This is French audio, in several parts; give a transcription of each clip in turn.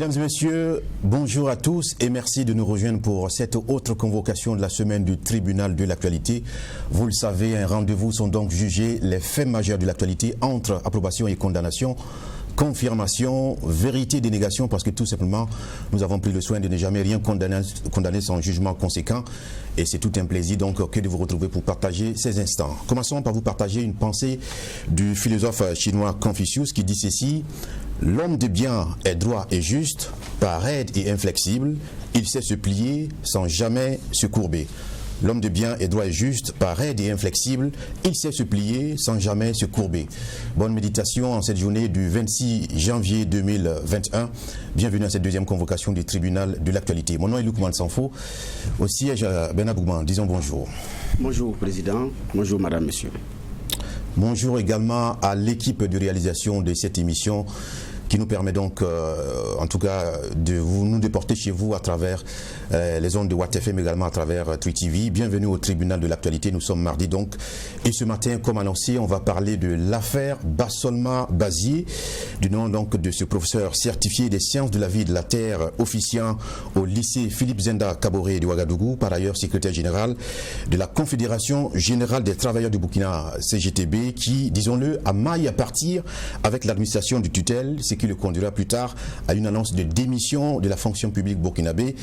Mesdames et messieurs, bonjour à tous et merci de nous rejoindre pour cette autre convocation de la semaine du tribunal de l'actualité. Vous le savez, un rendez-vous sont donc jugés les faits majeurs de l'actualité entre approbation et condamnation, confirmation, vérité, dénégation, parce que tout simplement, nous avons pris le soin de ne jamais rien condamner sans jugement conséquent. Et c'est tout un plaisir donc que de vous retrouver pour partager ces instants. Commençons par vous partager une pensée du philosophe chinois Confucius qui dit ceci: l'homme de bien est droit et juste, pas raide et inflexible, il sait se plier sans jamais se courber. L'homme de bien est droit et juste, pas raide et inflexible, il sait se plier sans jamais se courber. Bonne méditation en cette journée du 26 janvier 2021. Bienvenue à cette deuxième convocation du tribunal de l'actualité. Mon nom est Lukman Sanfo, au siège Ben Abougman. Disons bonjour. Bonjour Président, bonjour Madame, Monsieur. Bonjour également à l'équipe de réalisation de cette émission qui nous permet donc, en tout cas, de nous déporter chez vous à travers les ondes de Watt FM, également à travers Tweet TV. Bienvenue au tribunal de l'actualité. Nous sommes mardi donc. Et ce matin, comme annoncé, on va parler de l'affaire Bassolma Bazier, du nom donc de ce professeur certifié des sciences de la vie et de la terre, officiant au lycée Philippe Zenda Kaboré de Ouagadougou, par ailleurs secrétaire général de la Confédération générale des travailleurs du Burkina, CGTB, qui, disons-le, a maille à partir avec l'administration du tutelle, qui le conduira plus tard à une annonce de démission de la fonction publique burkinabé.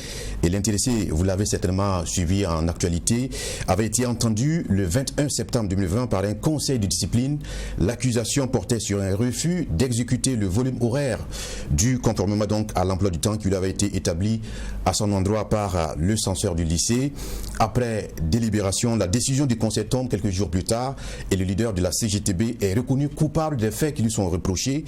Et l'intéressé, vous l'avez certainement suivi en actualité, avait été entendu le 21 septembre 2020 par un conseil de discipline. L'accusation portait sur un refus d'exécuter le volume horaire du conformément donc à l'emploi du temps qui lui avait été établi à son endroit par le censeur du lycée. Après délibération, la décision du conseil tombe quelques jours plus tard et le leader de la CGTB est reconnu coupable des faits qui lui sont reprochés.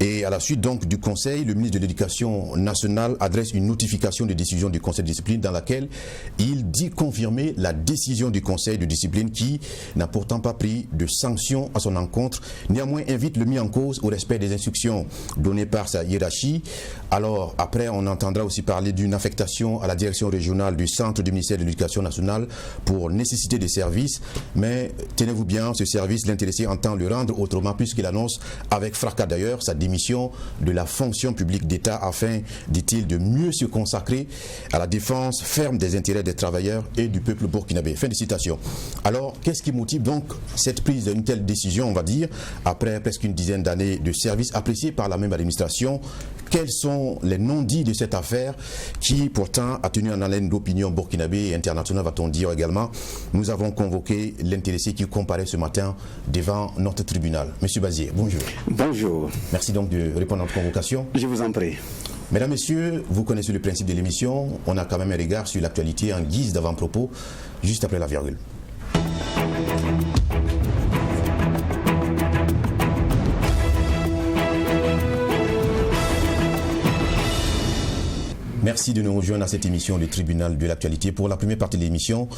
Et à la suite donc du Conseil, le ministre de l'Éducation nationale adresse une notification de décision du Conseil de discipline dans laquelle il dit confirmer la décision du Conseil de discipline qui n'a pourtant pas pris de sanctions à son encontre. Néanmoins, invite le mis en cause au respect des instructions données par sa hiérarchie. Alors, après, on entendra aussi parler d'une affectation à la direction régionale du centre du ministère de l'Éducation nationale pour nécessité des services. Mais tenez-vous bien, ce service, l'intéressé entend le rendre autrement puisqu'il annonce avec fracas d'ailleurs sa démission de la fonction publique d'État afin, dit-il, de mieux se consacrer à la défense ferme des intérêts des travailleurs et du peuple burkinabé. Fin de citation. Alors, qu'est-ce qui motive donc cette prise d'une telle décision, on va dire, après presque une dizaine d'années de service apprécié par la même administration? Quels sont les non-dits de cette affaire qui, pourtant, a tenu en haleine d'opinion burkinabé et internationale, va-t-on dire également? Nous avons convoqué l'intéressé qui comparaît ce matin devant notre tribunal. Monsieur Bazier, bonjour. Bonjour. Merci donc de répondre à notre convocation. Je vous en prie. Mesdames, Messieurs, vous connaissez le principe de l'émission. On a quand même un regard sur l'actualité en guise d'avant-propos, juste après la virgule. Merci de nous rejoindre à cette émission du tribunal de l'actualité. Pour la première partie de l'émission,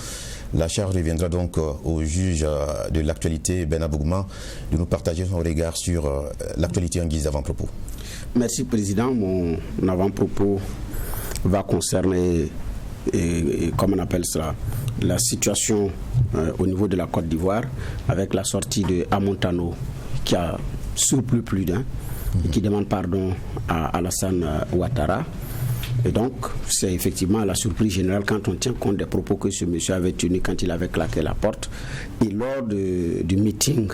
la charge reviendra donc au juge de l'actualité, Ben Abougman, de nous partager son regard sur l'actualité en guise d'avant-propos. Merci Président. Mon avant-propos va concerner, comme on appelle cela, la situation au niveau de la Côte d'Ivoire avec la sortie de Amontano qui a surpris plus d'un et qui demande pardon à Alassane Ouattara. Et donc, c'est effectivement la surprise générale quand on tient compte des propos que ce monsieur avait tenus quand il avait claqué la porte. Et lors du meeting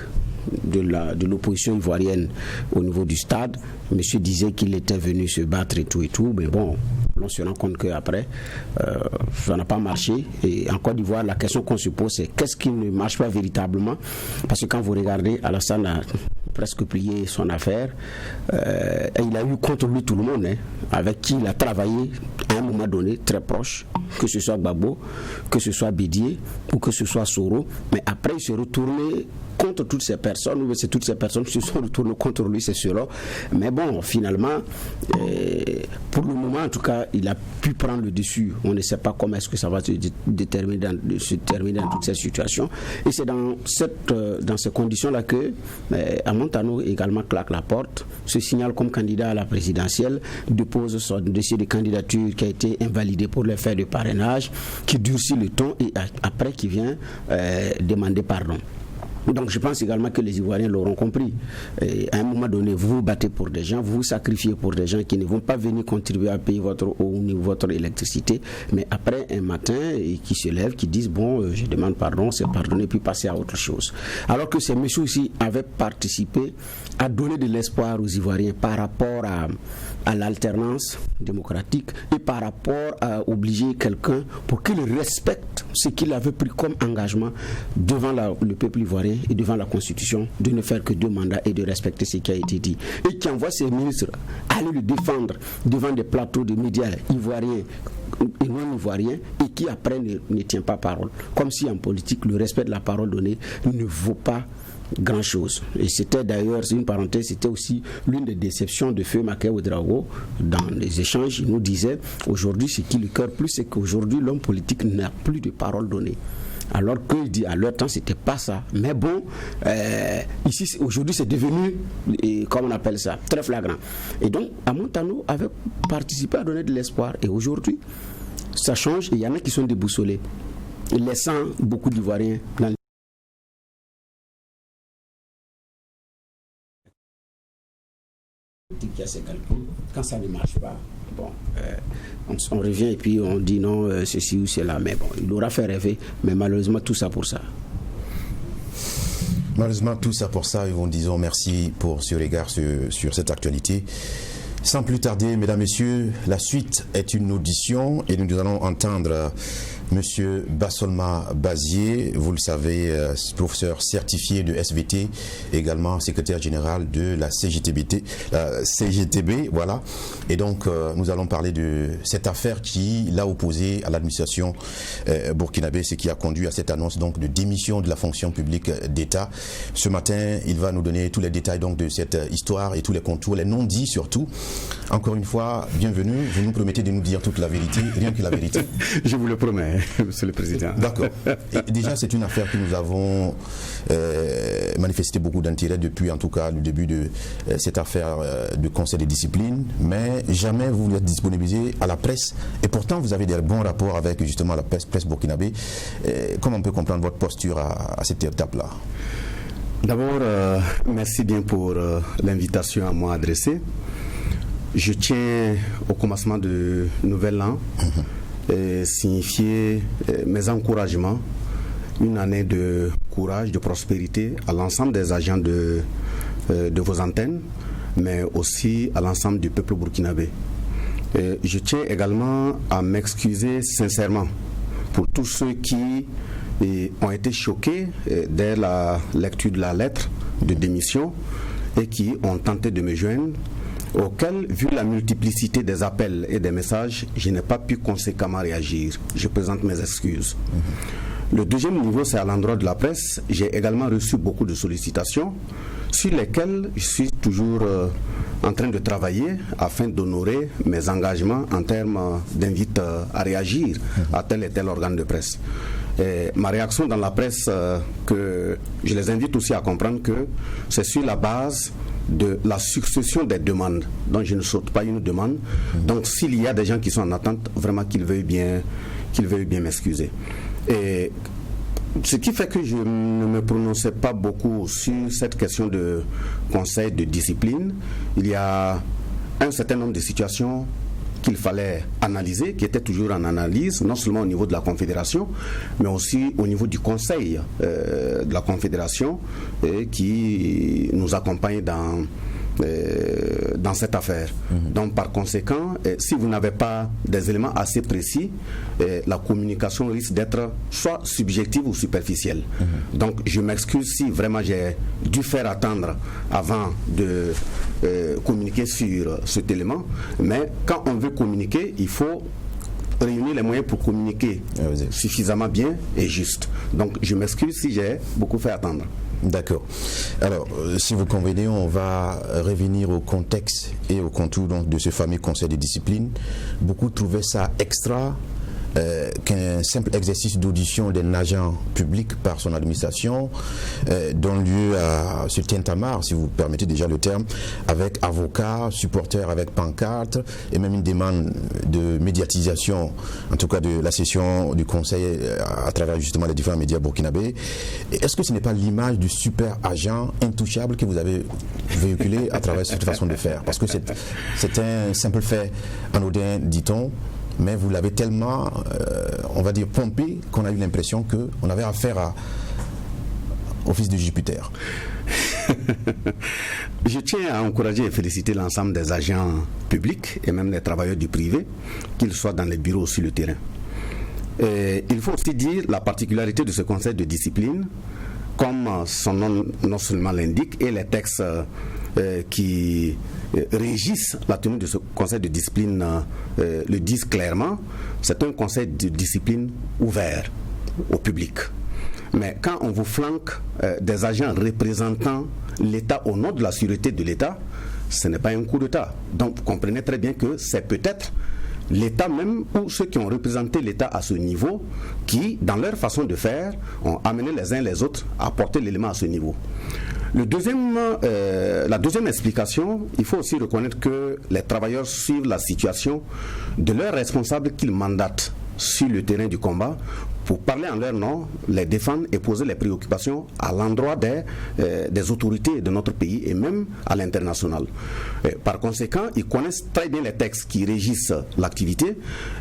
de l'opposition ivoirienne au niveau du stade, monsieur disait qu'il était venu se battre et tout, mais bon, on se rend compte qu'après, ça n'a pas marché. Et en Côte d'Ivoire, la question qu'on se pose, c'est qu'est-ce qui ne marche pas véritablement? Parce que quand vous regardez, Alassane a presque plié son affaire. Et il a eu contre lui tout le monde, avec qui il a travaillé à un moment donné, très proche, que ce soit Gbagbo, que ce soit Bédié ou que ce soit Soro. Mais après, il s'est retourné contre toutes ces personnes, ou c'est toutes ces personnes qui se sont retournées contre lui, c'est cela. Mais bon, finalement, pour le moment, en tout cas, il a pu prendre le dessus. On ne sait pas comment est-ce que ça va se terminer dans toutes ces situations. Et c'est dans ces conditions-là que Amontano également claque la porte, se signale comme candidat à la présidentielle, dépose son dossier de candidature qui a été invalidé pour les faits de parrainage, qui durcit le ton et après qui vient demander pardon. Donc je pense également que les Ivoiriens l'auront compris. Et à un moment donné, vous vous battez pour des gens, vous vous sacrifiez pour des gens qui ne vont pas venir contribuer à payer votre eau ni votre électricité, mais après un matin, qui se lèvent, qui disent bon, je demande pardon, c'est pardonné, puis passer à autre chose. Alors que ces messieurs aussi avaient participé à donner de l'espoir aux Ivoiriens par rapport à l'alternance démocratique et par rapport à obliger quelqu'un pour qu'il respecte ce qu'il avait pris comme engagement devant le peuple ivoirien et devant la Constitution, de ne faire que 2 mandats et de respecter ce qui a été dit. Et qui envoie ses ministres aller le défendre devant des plateaux de médias ivoiriens et non ivoiriens et qui après ne tient pas parole. Comme si en politique, le respect de la parole donnée ne vaut pas grand chose. Et c'était d'ailleurs, c'est une parenthèse, c'était aussi l'une des déceptions de Feu Maké Ouedraogo dans les échanges. Il nous disait aujourd'hui, ce qui le cœur plus, c'est qu'aujourd'hui l'homme politique n'a plus de parole donnée. Alors qu'il dit à leur temps c'était pas ça. Mais bon, ici aujourd'hui c'est devenu, comme on appelle ça, très flagrant. Et donc Amontano avait participé à donner de l'espoir. Et aujourd'hui, ça change et il y en a qui sont déboussolés, laissant beaucoup d'Ivoiriens dans qui a ses calculs. Quand ça ne marche pas, bon, on revient et puis on dit non, ceci ou cela. Mais bon, il aura fait rêver, mais malheureusement tout ça pour ça. Malheureusement tout ça pour ça, et nous disons merci pour ce regard sur cette actualité. Sans plus tarder, mesdames, messieurs, la suite est une audition et nous allons entendre Monsieur Bassolma Bazier, vous le savez, professeur certifié de SVT, également secrétaire général de la CGTB, voilà. Et donc, nous allons parler de cette affaire qui l'a opposé à l'administration burkinabé, ce qui a conduit à cette annonce donc de démission de la fonction publique d'État. Ce matin, il va nous donner tous les détails donc de cette histoire et tous les contours, les non-dits surtout. Encore une fois, bienvenue. Vous nous promettez de nous dire toute la vérité, rien que la vérité. Je vous le promets. Monsieur le Président. D'accord. Déjà, c'est une affaire que nous avons manifesté beaucoup d'intérêt depuis, en tout cas, le début de cette affaire de conseil de discipline, mais jamais vous êtes disponibilisé à la presse. Et pourtant, vous avez des bons rapports avec justement la presse burkinabé. Comment on peut comprendre votre posture à cette étape-là? D'abord, merci bien pour l'invitation à moi adressée. Je tiens au commencement de nouvel an signifier mes encouragements, une année de courage, de prospérité à l'ensemble des agents de vos antennes, mais aussi à l'ensemble du peuple burkinabé. Je tiens également à m'excuser sincèrement pour tous ceux qui ont été choqués dès la lecture de la lettre de démission et qui ont tenté de me joindre, auquel, vu la multiplicité des appels et des messages, je n'ai pas pu conséquemment réagir. Je présente mes excuses. Le deuxième niveau, c'est à l'endroit de la presse. J'ai également reçu beaucoup de sollicitations sur lesquelles je suis toujours en train de travailler afin d'honorer mes engagements en termes d'invite à réagir à tel et tel organe de presse. Et ma réaction dans la presse, que je les invite aussi à comprendre que c'est sur la base de la succession des demandes. Donc je ne saute pas une demande. Donc s'il y a des gens qui sont en attente, vraiment qu'ils veuillent bien m'excuser. Et ce qui fait que je ne me prononçais pas beaucoup sur cette question de conseil de discipline. Il y a un certain nombre de situations qu'il fallait analyser, qui étaient toujours en analyse, non seulement au niveau de la Confédération, mais aussi au niveau du Conseil de la Confédération qui nous accompagne dans cette affaire. Donc par conséquent, si vous n'avez pas des éléments assez précis, la communication risque d'être soit subjective ou superficielle. Donc je m'excuse si vraiment j'ai dû faire attendre avant de communiquer sur cet élément, mais quand on veut communiquer, il faut réunir les moyens pour communiquer suffisamment bien et juste. Donc je m'excuse si j'ai beaucoup fait attendre. D'accord. Alors, si vous convenez, on va revenir au contexte et au contour donc, de ce fameux conseil de discipline. Beaucoup trouvaient ça extra qu'un simple exercice d'audition d'un agent public par son administration donne lieu à ce tintamarre, si vous permettez déjà le terme, avec avocats, supporters avec pancarte et même une demande de médiatisation, en tout cas de la session du conseil à travers justement les différents médias burkinabés. Est-ce que ce n'est pas l'image du super agent intouchable que vous avez véhiculé à travers cette façon de faire? Parce que c'est un simple fait anodin, dit-on, mais vous l'avez tellement, on va dire, pompé qu'on a eu l'impression qu'on avait affaire au fils de Jupiter. Je tiens à encourager et féliciter l'ensemble des agents publics et même des travailleurs du privé, qu'ils soient dans les bureaux ou sur le terrain. Et il faut aussi dire la particularité de ce conseil de discipline, comme son nom non seulement l'indique, et les textes qui régissent la tenue de ce conseil de discipline le disent clairement. C'est un conseil de discipline ouvert au public. Mais quand on vous flanque des agents représentant l'État au nom de la sûreté de l'État, ce n'est pas un coup d'État. Donc vous comprenez très bien que c'est peut-être l'État même ou ceux qui ont représenté l'État à ce niveau qui, dans leur façon de faire, ont amené les uns les autres à porter l'élément à ce niveau. La deuxième explication, il faut aussi reconnaître que les travailleurs suivent la situation de leurs responsables qu'ils mandatent sur le terrain du combat pour parler en leur nom, les défendre et poser les préoccupations à l'endroit des autorités de notre pays et même à l'international. Par conséquent, ils connaissent très bien les textes qui régissent l'activité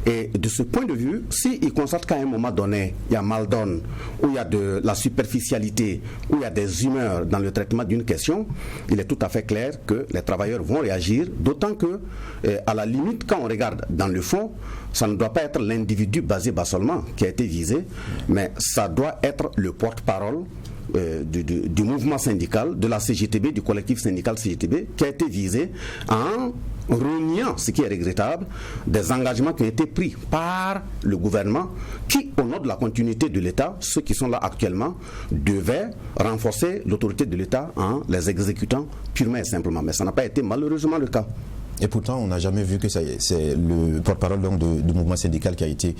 et de ce point de vue, s'ils constatent qu'à un moment donné, il y a mal donne, ou il y a de la superficialité, ou il y a des humeurs dans le traitement d'une question, il est tout à fait clair que les travailleurs vont réagir, d'autant que, à la limite, quand on regarde dans le fond, ça ne doit pas être l'individu basé seulement qui a été visé, mais ça doit être le porte-parole du mouvement syndical, de la CGTB, du collectif syndical CGTB, qui a été visé en reniant, ce qui est regrettable, des engagements qui ont été pris par le gouvernement qui, au nom de la continuité de l'État, ceux qui sont là actuellement, devaient renforcer l'autorité de l'État en les exécutant purement et simplement. Mais ça n'a pas été malheureusement le cas. Et pourtant, on n'a jamais vu que c'est le porte-parole du mouvement syndical qui a été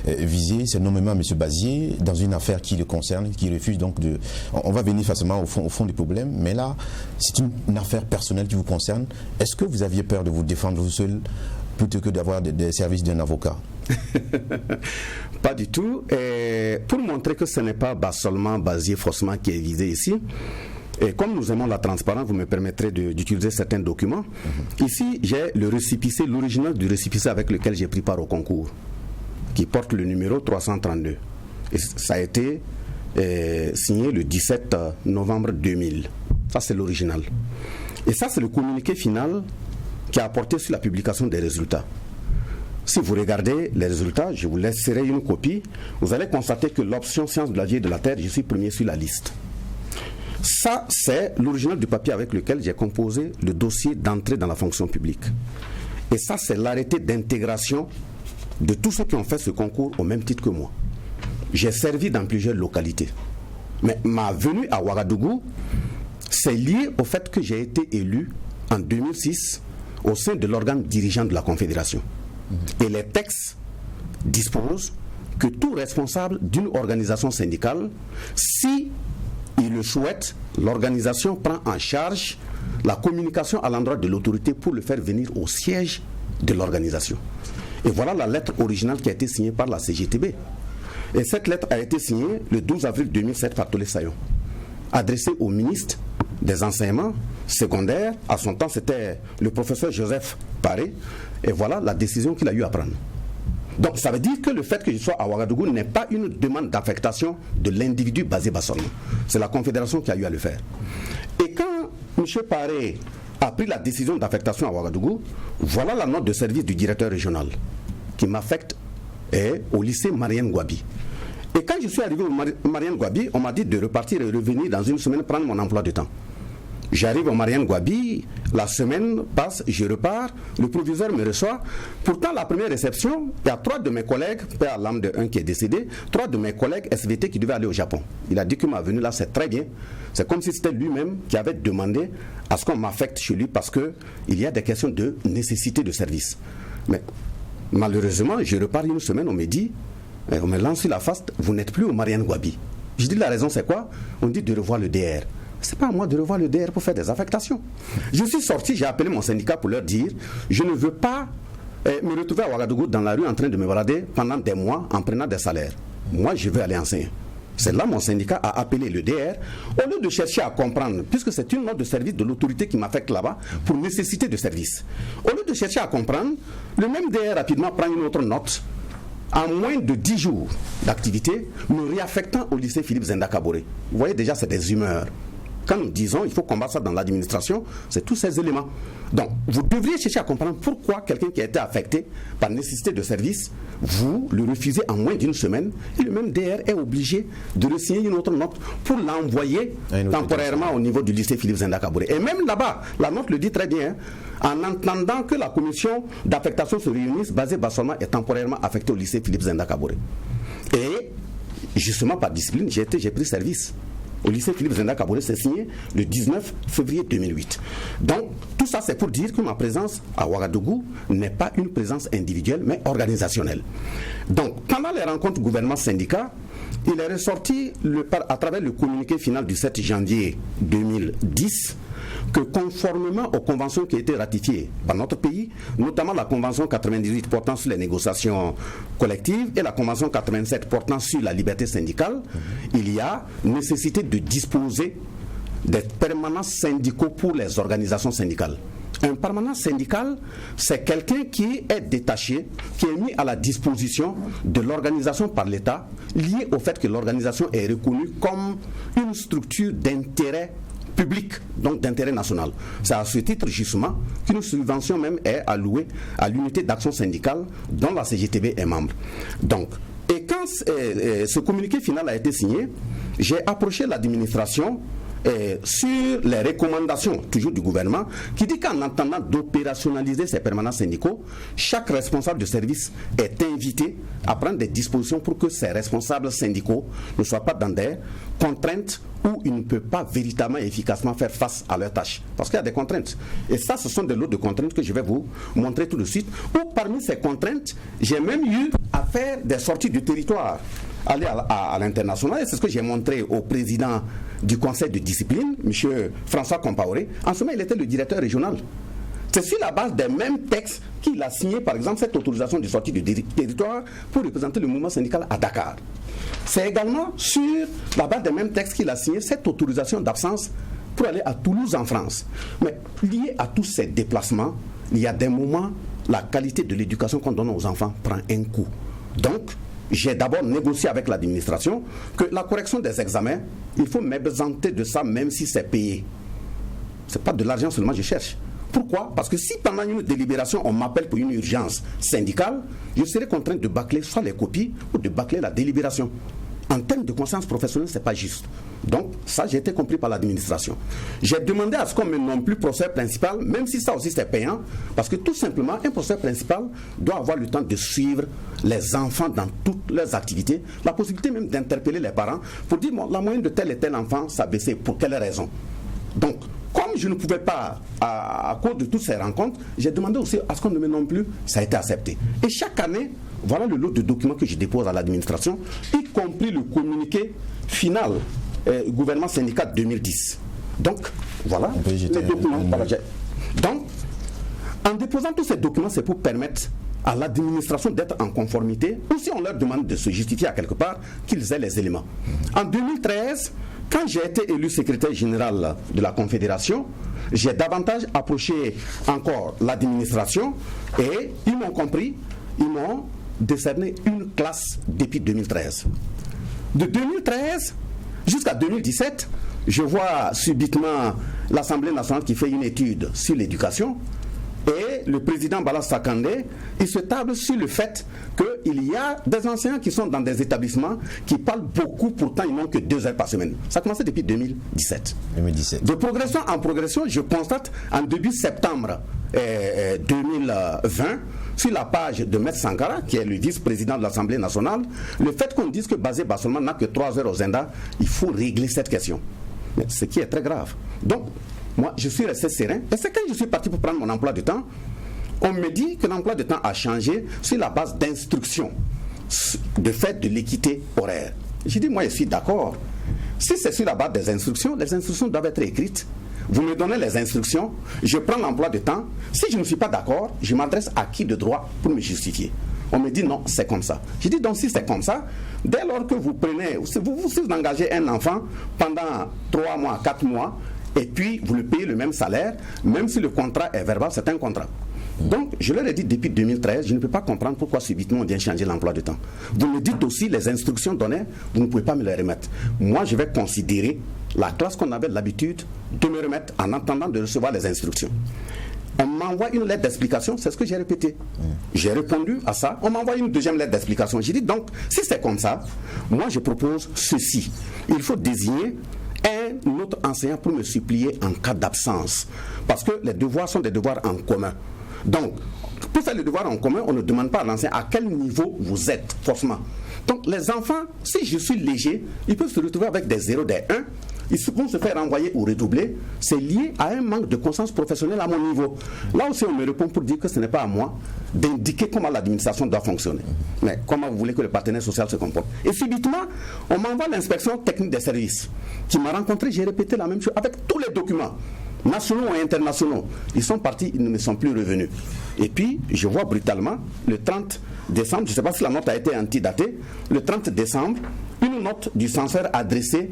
visé. C'est nommément M. Bazier dans une affaire qui le concerne, qui refuse donc de... On va venir facilement au fond du problème, mais là, c'est une affaire personnelle qui vous concerne. Est-ce que vous aviez peur de vous défendre vous seul plutôt que d'avoir des services d'un avocat? Pas du tout. Et pour montrer que ce n'est pas seulement Bazier forcément qui est visé ici, et comme nous aimons la transparence, vous me permettrez d'utiliser certains documents. Ici, j'ai le récépissé, l'original du récépissé avec lequel j'ai pris part au concours, qui porte le numéro 332. Et ça a été signé le 17 novembre 2000. Ça, c'est l'original. Et ça, c'est le communiqué final qui a apporté sur la publication des résultats. Si vous regardez les résultats, je vous laisserai une copie. Vous allez constater que l'option sciences de la vie et de la terre, je suis premier sur la liste. Ça, c'est l'original du papier avec lequel j'ai composé le dossier d'entrée dans la fonction publique. Et ça, c'est l'arrêté d'intégration de tous ceux qui ont fait ce concours au même titre que moi. J'ai servi dans plusieurs localités. Mais ma venue à Ouagadougou, c'est lié au fait que j'ai été élu en 2006 au sein de l'organe dirigeant de la Confédération. Et les textes disposent que tout responsable d'une organisation syndicale, si il le souhaite, l'organisation prend en charge la communication à l'endroit de l'autorité pour le faire venir au siège de l'organisation. Et voilà la lettre originale qui a été signée par la CGTB. Et cette lettre a été signée le 12 avril 2007 par Tolé Sayon, adressée au ministre des enseignements secondaires. À son temps, c'était le professeur Joseph Paré. Et voilà la décision qu'il a eu à prendre. Donc ça veut dire que le fait que je sois à Ouagadougou n'est pas une demande d'affectation de l'individu basé seulement. C'est la Confédération qui a eu à le faire. Et quand M. Paré a pris la décision d'affectation à Ouagadougou, voilà la note de service du directeur régional qui m'affecte au lycée Marianne Gouabi. Et quand je suis arrivé au Marianne Gouabi, on m'a dit de repartir et revenir dans une semaine prendre mon emploi de temps. J'arrive au Marianne Gouabi, la semaine passe, je repars, le proviseur me reçoit. Pourtant, la première réception, il y a 3 de mes collègues, père à l'âme de un qui est décédé, 3 de mes collègues SVT qui devaient aller au Japon. Il a dit que ma venue là, c'est très bien. C'est comme si c'était lui-même qui avait demandé à ce qu'on m'affecte chez lui parce qu'il y a des questions de nécessité de service. Mais Malheureusement, je repars une semaine, on me dit, on me lance sur la face, vous n'êtes plus au Marianne Gouabi. Je dis la raison c'est quoi? On dit de revoir le DR. C'est pas à moi de revoir le DR pour faire des affectations. Je suis sorti, j'ai appelé mon syndicat pour leur dire, je ne veux pas me retrouver à Ouagadougou dans la rue en train de me balader pendant des mois en prenant des salaires. Moi, je veux aller enseigner. C'est là mon syndicat a appelé le DR, au lieu de chercher à comprendre, puisque c'est une note de service de l'autorité qui m'affecte là-bas, pour nécessité de service. Au lieu de chercher à comprendre, le même DR rapidement prend une autre note, en moins de 10 jours d'activité, me réaffectant au lycée Philippe Zenda Kaboré. Vous voyez déjà, c'est des humeurs. Quand nous disons il faut combattre ça dans l'administration, c'est tous ces éléments. Donc, vous devriez chercher à comprendre pourquoi quelqu'un qui a été affecté par nécessité de service, vous le refusez en moins d'une semaine, et le même DR est obligé de re-signer une autre note pour l'envoyer temporairement au niveau du lycée Philippe Zenda Kaboré. Et même là-bas, la note le dit très bien, en entendant que la commission d'affectation se réunisse, Bazé Bassolma est temporairement affecté au lycée Philippe Zenda Kaboré. Et justement par discipline, j'ai pris service au lycée Philippe Zenda Kaboré, c'est signé le 19 février 2008. Donc, tout ça, c'est pour dire que ma présence à Ouagadougou n'est pas une présence individuelle, mais organisationnelle. Donc, pendant les rencontres gouvernement-syndicat, il est ressorti à travers le communiqué final du 7 janvier 2010 que conformément aux conventions qui ont été ratifiées par notre pays, notamment la convention 98 portant sur les négociations collectives et la convention 87 portant sur la liberté syndicale, il y a nécessité de disposer des permanents syndicaux pour les organisations syndicales. Un permanent syndical, c'est quelqu'un qui est détaché, qui est mis à la disposition de l'organisation par l'État, lié au fait que l'organisation est reconnue comme une structure d'intérêt public, donc d'intérêt national. C'est à ce titre justement qu'une subvention même est allouée à l'unité d'action syndicale dont la CGTB est membre. Donc, et quand ce communiqué final a été signé, j'ai approché l'administration sur les recommandations toujours du gouvernement qui dit qu'en attendant d'opérationnaliser ces permanents syndicaux, chaque responsable de service est invité à prendre des dispositions pour que ces responsables syndicaux ne soient pas dans des contraintes où ils ne peuvent pas véritablement et efficacement faire face à leurs tâches. Parce qu'il y a des contraintes. Et ça, ce sont des lots de contraintes que je vais vous montrer tout de suite. Où parmi ces contraintes, j'ai même eu à faire des sorties du territoire, aller à l'international. Et c'est ce que j'ai montré au président du conseil de discipline, M. François Compaoré. En ce moment, il était le directeur régional. C'est sur la base des mêmes textes qu'il a signé, par exemple, cette autorisation de sortie du territoire pour représenter le mouvement syndical à Dakar. C'est également sur la base des mêmes textes qu'il a signé cette autorisation d'absence pour aller à Toulouse en France. Mais lié à tous ces déplacements, il y a des moments, la qualité de l'éducation qu'on donne aux enfants prend un coup. Donc, j'ai d'abord négocié avec l'administration que la correction des examens, il faut m'absenter de ça même si c'est payé. Ce n'est pas de l'argent seulement que je cherche. Pourquoi? Parce que si pendant une délibération on m'appelle pour une urgence syndicale, je serai contraint de bâcler soit les copies ou de bâcler la délibération. En termes de conscience professionnelle, ce n'est pas juste. Donc, ça, j'ai été compris par l'administration. J'ai demandé à ce qu'on me nomme plus procès principal, même si ça aussi c'est payant, parce que tout simplement, un procès principal doit avoir le temps de suivre les enfants dans toutes leurs activités, la possibilité même d'interpeller les parents pour dire, bon, la moyenne de tel et tel enfant, ça a baissé, pour quelle raison? Donc, comme je ne pouvais pas, à cause de toutes ces rencontres, j'ai demandé aussi à ce qu'on ne me nomme plus, ça a été accepté. Et chaque année, voilà le lot de documents que je dépose à l'administration, y compris le communiqué final gouvernement syndicat 2010. Donc, voilà les documents. Donc, en déposant tous ces documents, c'est pour permettre à l'administration d'être en conformité, ou si on leur demande de se justifier à quelque part, qu'ils aient les éléments. En 2013, quand j'ai été élu secrétaire général de la Confédération, j'ai davantage approché encore l'administration et ils m'ont compris, ils m'ont décerné une classe depuis 2013. De 2013 jusqu'à 2017, je vois subitement l'Assemblée nationale qui fait une étude sur l'éducation et le président Bala Sakandé, il se table sur le fait qu'il y a des enseignants qui sont dans des établissements qui parlent beaucoup, pourtant ils n'ont que 2 heures par semaine. Ça a commencé depuis 2017. De progression en progression, je constate en début septembre 2020, sur la page de M. Sankara, qui est le vice-président de l'Assemblée nationale, le fait qu'on dise que Bazé Bassolma n'a que 3 heures au Zenda, il faut régler cette question. Mais ce qui est très grave. Donc, moi, je suis resté serein. Et c'est quand je suis parti pour prendre mon emploi de temps, On me dit que l'emploi de temps a changé sur la base d'instructions, de fait de l'équité horaire. J'ai dit, moi je suis d'accord. Si c'est sur la base des instructions, les instructions doivent être écrites. Vous me donnez les instructions, je prends l'emploi de temps. Si je ne suis pas d'accord, je m'adresse à qui de droit pour me justifier. On me dit non, c'est comme ça. J'ai dit donc si c'est comme ça, dès lors que vous prenez, vous engagez un enfant pendant 3 mois, 4 mois, et puis vous le payez le même salaire, même si le contrat est verbal, c'est un contrat. Donc, je leur ai dit depuis 2013, je ne peux pas comprendre pourquoi subitement on vient changer l'emploi de temps. Vous me dites aussi les instructions données, vous ne pouvez pas me les remettre. Moi, je vais considérer la classe qu'on avait l'habitude de me remettre en attendant de recevoir les instructions. On m'envoie une lettre d'explication, c'est ce que j'ai répété. J'ai répondu à ça, on m'envoie une deuxième lettre d'explication. J'ai dit donc, si c'est comme ça, moi je propose ceci. Il faut désigner un autre enseignant pour me supplier en cas d'absence. Parce que les devoirs sont des devoirs en commun. Donc, pour faire le devoir en commun, on ne demande pas à l'enseignant à quel niveau vous êtes, forcément. Donc, les enfants, si je suis léger, ils peuvent se retrouver avec des 0, des 1. Ils vont se faire renvoyer ou redoubler. C'est lié à un manque de conscience professionnelle à mon niveau. Là aussi, on me répond pour dire que ce n'est pas à moi d'indiquer comment l'administration doit fonctionner. Mais comment vous voulez que le partenaire social se comporte? Et subitement, on m'envoie l'inspection technique des services qui m'a rencontré, j'ai répété la même chose avec tous les documents. Nationaux et internationaux, ils sont partis, ils ne me sont plus revenus. Et puis, je vois brutalement, le 30 décembre, je ne sais pas si la note a été antidatée, le 30 décembre, une note du censeur adressée,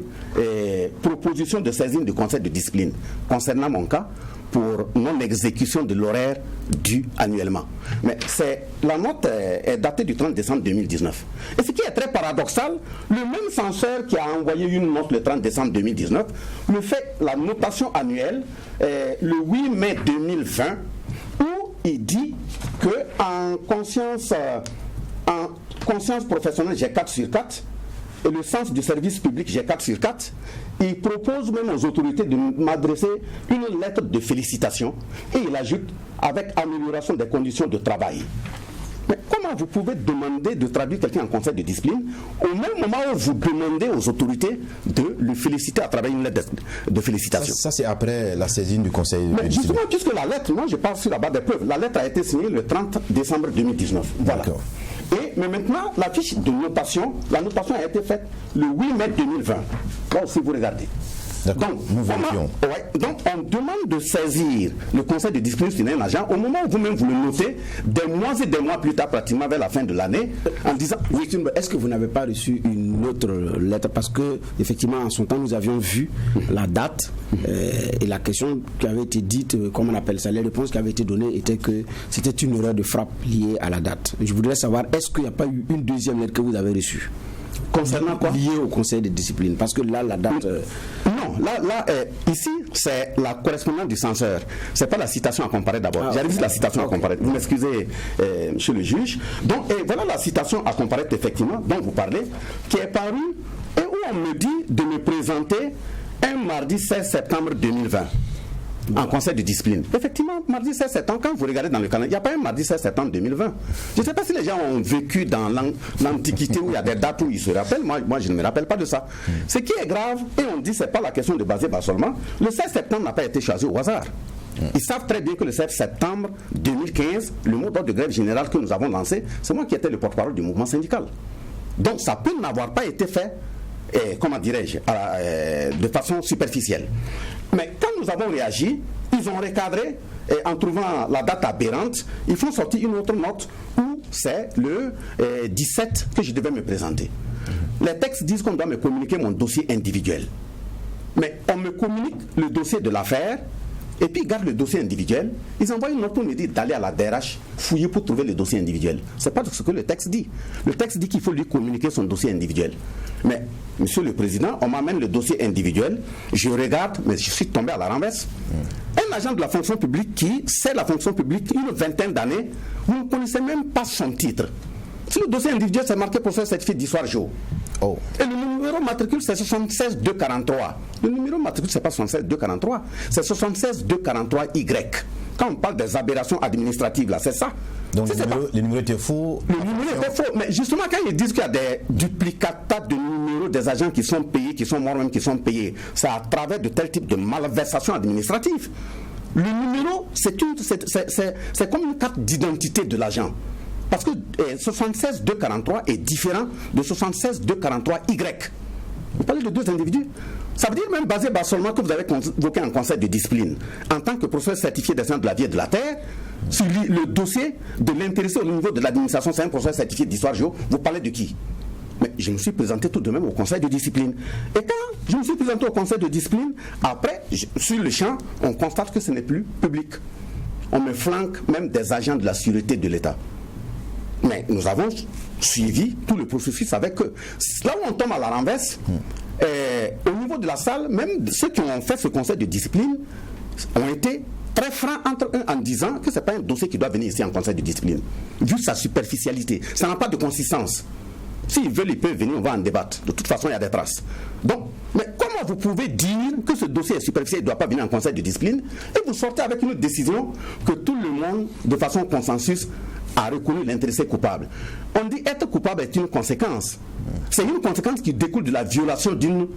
proposition de saisine du conseil de discipline, concernant mon cas, pour non-exécution de l'horaire dû annuellement. Mais la note est datée du 30 décembre 2019. Et ce qui est très paradoxal, le même censeur qui a envoyé une note le 30 décembre 2019 me fait la notation annuelle le 8 mai 2020 où il dit que en conscience professionnelle, j'ai 4 sur 4 et le sens du service public, j'ai 4 sur 4. Il propose même aux autorités de m'adresser une lettre de félicitations et il ajoute avec amélioration des conditions de travail. Mais comment vous pouvez demander de traduire quelqu'un en conseil de discipline au même moment où vous demandez aux autorités de le féliciter à travers une lettre de félicitations? Ça c'est après la saisine du conseil de discipline. Justement, puisque la lettre, moi je parle sur la base des preuves, la lettre a été signée le 30 décembre 2019. Voilà. Mais maintenant, la fiche de notation, la notation a été faite le 8 mai 2020. Là aussi, vous regardez. Donc, nous vérifions. Donc, on demande de saisir le conseil de discipline sur un agent au moment où vous-même vous le notez, des mois et des mois plus tard, pratiquement vers la fin de l'année, en disant... Oui, est-ce que vous n'avez pas reçu une autre lettre? Parce que, effectivement, en son temps, nous avions vu la date et la question qui avait été dite, comment on appelle ça, les réponses qui avaient été données étaient que c'était une erreur de frappe liée à la date. Je voudrais savoir, est-ce qu'il n'y a pas eu une deuxième lettre que vous avez reçue? Concernant quoi? Lié au conseil de discipline. Parce que là, la date... Non, ici, c'est la correspondance du censeur. C'est pas la citation à comparer d'abord. J'arrive sur la citation à comparer. Vous m'excusez, monsieur le juge. Donc, voilà la citation à comparer, effectivement, dont vous parlez, qui est parue et où on me dit de me présenter un mardi 16 septembre 2020. En conseil de discipline. Effectivement, mardi 16 septembre, quand vous regardez dans le calendrier, il n'y a pas un mardi 16 septembre 2020. Je ne sais pas si les gens ont vécu dans l'Antiquité où il y a des dates où ils se rappellent. Moi, je ne me rappelle pas de ça. Ce qui est grave, et on dit que ce n'est pas la question de Bazéba seulement, le 16 septembre n'a pas été choisi au hasard. Ils savent très bien que le 7 septembre 2015, le mot d'ordre de grève générale que nous avons lancé, c'est moi qui étais le porte-parole du mouvement syndical. Donc ça peut n'avoir pas été fait, comment dirais-je, de façon superficielle. Mais quand nous avons réagi, ils ont recadré en trouvant la date aberrante, ils font sortir une autre note où c'est le 17 que je devais me présenter. Les textes disent qu'on doit me communiquer mon dossier individuel. Mais on me communique le dossier de l'affaire et puis ils gardent le dossier individuel. Ils envoient une note pour me dire d'aller à la DRH fouiller pour trouver le dossier individuel. Ce n'est pas ce que le texte dit. Le texte dit qu'il faut lui communiquer son dossier individuel. Mais, monsieur le président, on m'amène le dossier individuel, je regarde, mais je suis tombé à la renverse. Un agent de la fonction publique qui sait la fonction publique une vingtaine d'années, vous ne connaissez même pas son titre. Si le dossier individuel c'est marqué professeur certifié d'histoire géo. Oh. Et le numéro matricule c'est 76243. Le numéro matricule c'est pas 76243, c'est 76243Y. Quand on parle des aberrations administratives là, c'est ça. Donc le numéro était faux. Le numéro était faux. Mais justement quand ils disent qu'il y a des duplicata de numéros des agents qui sont payés, qui sont morts même qui sont payés, c'est à travers de tels types de malversations administratives. Le numéro, c'est comme une carte d'identité de l'agent. Parce que 76243 est différent de 76243Y. Vous parlez de deux individus. Ça veut dire même basé seulement que vous avez convoqué un conseil de discipline en tant que professeur certifié des sciences de la vie et de la terre, sur le dossier de l'intéressé au niveau de l'administration, c'est un professeur certifié d'histoire géo, vous parlez de qui? Mais je me suis présenté tout de même au conseil de discipline. Et quand je me suis présenté au conseil de discipline, après, sur le champ, on constate que ce n'est plus public. On me flanque même des agents de la sûreté de l'État. Mais nous avons suivi tout le processus avec eux. Là où on tombe à la renverse, au niveau de la salle, même ceux qui ont fait ce conseil de discipline ont été très francs entre eux en disant que ce n'est pas un dossier qui doit venir ici en conseil de discipline. Vu sa superficialité, ça n'a pas de consistance. S'ils veulent, ils peuvent venir, on va en débattre. De toute façon, il y a des traces. Donc, mais comment vous pouvez dire que ce dossier est superficiel, il ne doit pas venir en conseil de discipline, et vous sortez avec une décision que tout le monde, de façon consensus, a reconnu l'intéressé coupable. On dit être coupable est une conséquence. C'est une conséquence qui découle de la violation d'une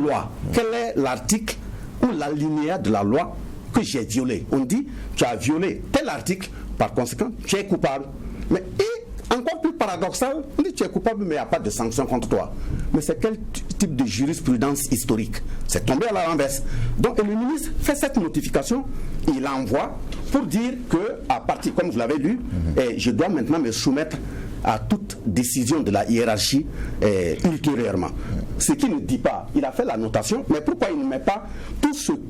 loi. Quel est l'article ou l'alinéa de la loi que j'ai violé? On dit tu as violé tel article, par conséquent tu es coupable. Mais encore plus paradoxal, on dit tu es coupable mais il n'y a pas de sanction contre toi. Mais c'est quel type de jurisprudence historique? C'est tombé à la renverse. Donc le ministre fait cette notification, il envoie pour dire que, à partir, comme vous l'avez lu, je dois maintenant me soumettre à toute décision de la hiérarchie ultérieurement. Ce qu'il ne dit pas, il a fait la notation, mais pourquoi il ne met pas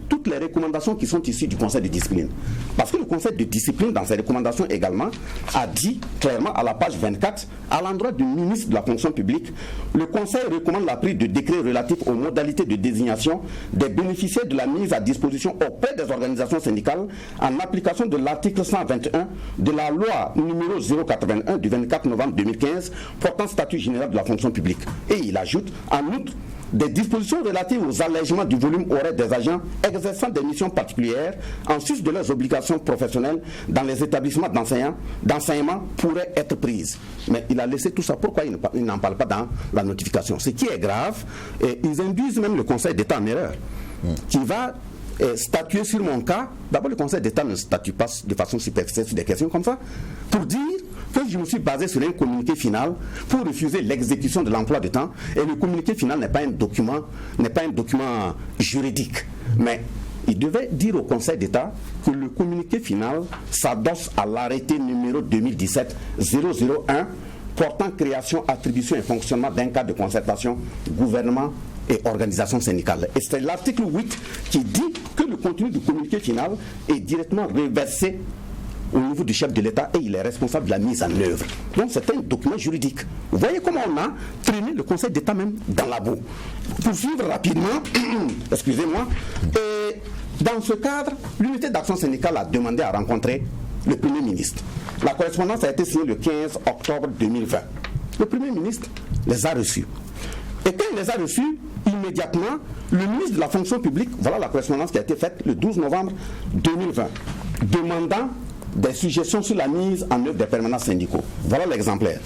toutes les recommandations qui sont issues du conseil de discipline? Parce que le conseil de discipline, dans ses recommandations également, a dit clairement à la page 24, à l'endroit du ministre de la fonction publique, le conseil recommande la prise de décrets relatifs aux modalités de désignation des bénéficiaires de la mise à disposition auprès des organisations syndicales en application de l'article 121 de la loi numéro 081 du 24 novembre 2015 portant statut général de la fonction publique. Et il ajoute en outre des dispositions relatives aux allègements du volume horaire des agents exerçant des missions particulières en sus de leurs obligations professionnelles dans les établissements d'enseignement pourraient être prises. Mais il a laissé tout ça. Pourquoi il n'en parle pas dans la notification? Ce qui est grave, et ils induisent même le Conseil d'État en erreur, qui va statuer sur mon cas. D'abord, le Conseil d'État ne statue pas de façon superficielle sur des questions comme ça, pour dire que je me suis basé sur un communiqué final pour refuser l'exécution de l'emploi de temps, et le communiqué final n'est pas un document juridique. Mais il devait dire au Conseil d'État que le communiqué final s'adosse à l'arrêté numéro 2017-001 portant création, attribution et fonctionnement d'un cadre de concertation gouvernement et organisations syndicales. Et c'est l'article 8 qui dit que le contenu du communiqué final est directement reversé au niveau du chef de l'État et il est responsable de la mise en œuvre. Donc c'est un document juridique. Vous voyez comment on a traîné le Conseil d'État même dans la boue. Pour suivre rapidement, excusez-moi, et dans ce cadre, l'unité d'action syndicale a demandé à rencontrer le Premier ministre. La correspondance a été signée le 15 octobre 2020. Le Premier ministre les a reçus. Et quand il les a reçus, immédiatement, le ministre de la fonction publique, voilà la correspondance qui a été faite le 12 novembre 2020, demandant des suggestions sur la mise en œuvre des permanents syndicaux. Voilà l'exemplaire.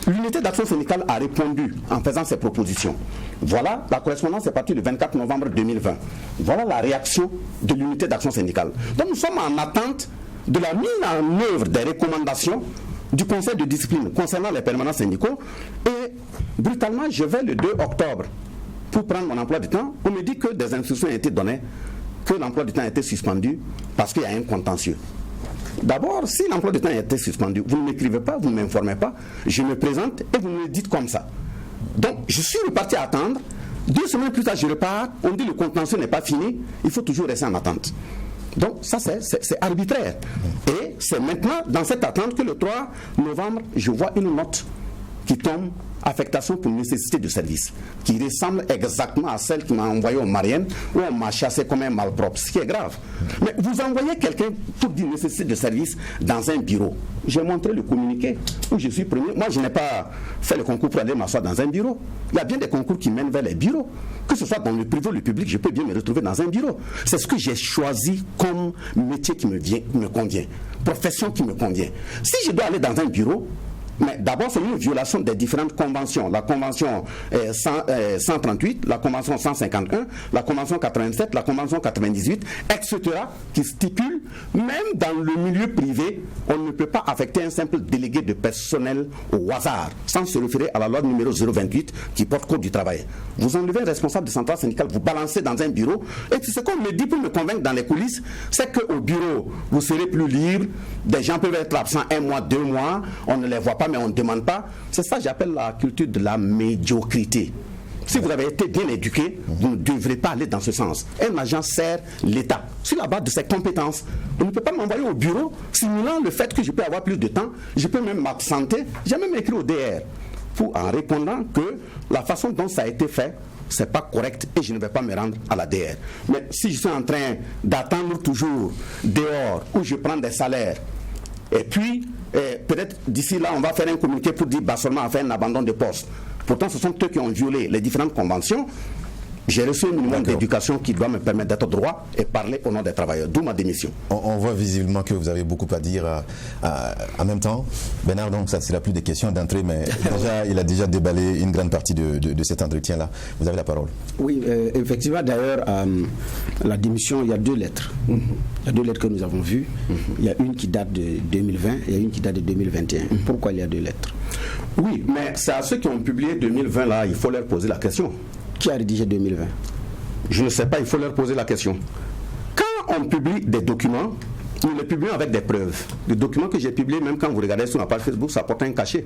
L'unité d'action syndicale a répondu en faisant ses propositions. Voilà, la correspondance est partie le 24 novembre 2020. Voilà la réaction de l'unité d'action syndicale. Donc nous sommes en attente de la mise en œuvre des recommandations du conseil de discipline concernant les permanents syndicaux. Et brutalement, je vais le 2 octobre pour prendre mon emploi du temps. On me dit que des instructions ont été données, que l'emploi du temps a été suspendu parce qu'il y a un contentieux. D'abord, si l'emploi du temps a été suspendu, vous ne m'écrivez pas, vous ne m'informez pas, je me présente et vous me dites comme ça. Donc, je suis reparti à attendre. 2 semaines plus tard, je repars, on dit le contentieux n'est pas fini, il faut toujours rester en attente. Donc, ça, c'est arbitraire. Et c'est maintenant, dans cette attente, que le 3 novembre, je vois une note qui tombe, affectation pour nécessité de service, qui ressemble exactement à celle qui m'a envoyée au Marianne, où on m'a chassé comme un malpropre, ce qui est grave. Mais vous envoyez quelqu'un pour dire nécessité de service dans un bureau. J'ai montré le communiqué où je suis premier. Moi, je n'ai pas fait le concours pour aller m'asseoir dans un bureau. Il y a bien des concours qui mènent vers les bureaux. Que ce soit dans le privé ou le public, je peux bien me retrouver dans un bureau. C'est ce que j'ai choisi comme métier qui me convient, profession qui me convient. Si je dois aller dans un bureau, Mais d'abord, c'est une violation des différentes conventions. La convention 138, la convention 151, la convention 87, la convention 98, etc., qui stipulent, même dans le milieu privé, on ne peut pas affecter un simple délégué de personnel au hasard, sans se référer à la loi numéro 028 qui porte code du travail. Vous enlevez un responsable de centrale syndicale, vous balancez dans un bureau, et ce qu'on me dit pour me convaincre dans les coulisses, c'est qu'au bureau, vous serez plus libre, des gens peuvent être absents 1 mois, 2 mois, on ne les voit pas, mais on ne demande pas. C'est ça que j'appelle la culture de la médiocrité. Si vous avez été bien éduqué, vous ne devrez pas aller dans ce sens. Un agent sert l'État. Sur la base de ses compétences, on ne peut pas m'envoyer au bureau simulant le fait que je peux avoir plus de temps, je peux même m'absenter. J'ai même écrit au DR en répondant que la façon dont ça a été fait, c'est pas correct et je ne vais pas me rendre à la DR. Mais si je suis en train d'attendre toujours dehors où je prends des salaires, et puis peut-être d'ici là on va faire un communiqué pour dire seulement à faire un abandon de poste. Pourtant ce sont eux qui ont violé les différentes conventions. J'ai reçu un minimum d'éducation qui doit me permettre d'être droit et parler au nom des travailleurs, d'où ma démission. On voit visiblement que vous avez beaucoup à dire en même temps. Bernard, donc ça ne sera plus des questions d'entrée, mais déjà, il a déjà déballé une grande partie de cet entretien-là. Vous avez la parole. Oui, effectivement, d'ailleurs, la démission, il y a 2 lettres. Il y a 2 lettres que nous avons vues. Il y a une qui date de 2020 et une qui date de 2021. Pourquoi il y a 2 lettres? Oui, mais c'est à ceux qui ont publié 2020, là, il faut leur poser la question. Qui a rédigé 2020? Je ne sais pas, il faut leur poser la question. Quand on publie des documents, nous les publions avec des preuves. Les documents que j'ai publiés, même quand vous regardez sur ma page Facebook, ça porte un cachet.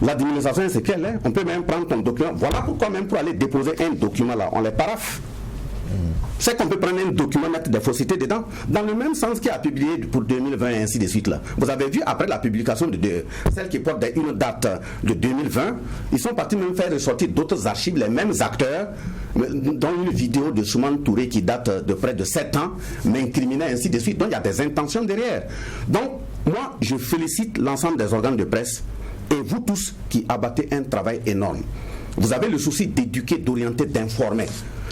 L'administration, c'est qu'elle est. On peut même prendre ton document. Voilà pourquoi même pour aller déposer un document là, on les paraphe. C'est qu'on peut prendre un document, mettre des faussetés dedans, dans le même sens qu'il a publié pour 2020 et ainsi de suite là. Vous avez vu après la publication de celle qui porte une date de 2020, ils sont partis même faire ressortir d'autres archives, les mêmes acteurs, dont une vidéo de Souman Touré qui date de près de 7 ans, m'incriminait ainsi de suite. Donc il y a des intentions derrière. Donc moi je félicite l'ensemble des organes de presse et vous tous qui abattez un travail énorme. Vous avez le souci d'éduquer, d'orienter, d'informer.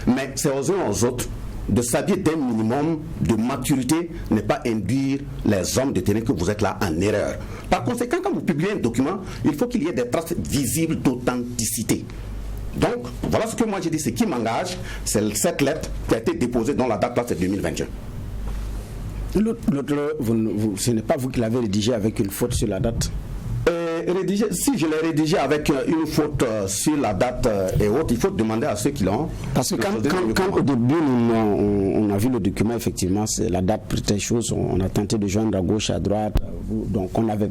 Mais c'est aux uns aux autres de s'habiller d'un minimum de maturité, ne pas induire les hommes de terrain que vous êtes là en erreur. Par conséquent, quand vous publiez un document, il faut qu'il y ait des traces visibles d'authenticité. Donc, voilà ce que moi j'ai dit, ce qui m'engage, c'est cette lettre qui a été déposée dans la date là, c'est 2021. L'autre, ce n'est pas vous qui l'avez rédigé avec une faute sur la date? Si je l'ai rédigé avec une faute sur la date et autres, il faut demander à ceux qui l'ont. Parce que quand au début on a vu le document, effectivement, la date prêtait chose, on a tenté de joindre à gauche, à droite, donc on n'avait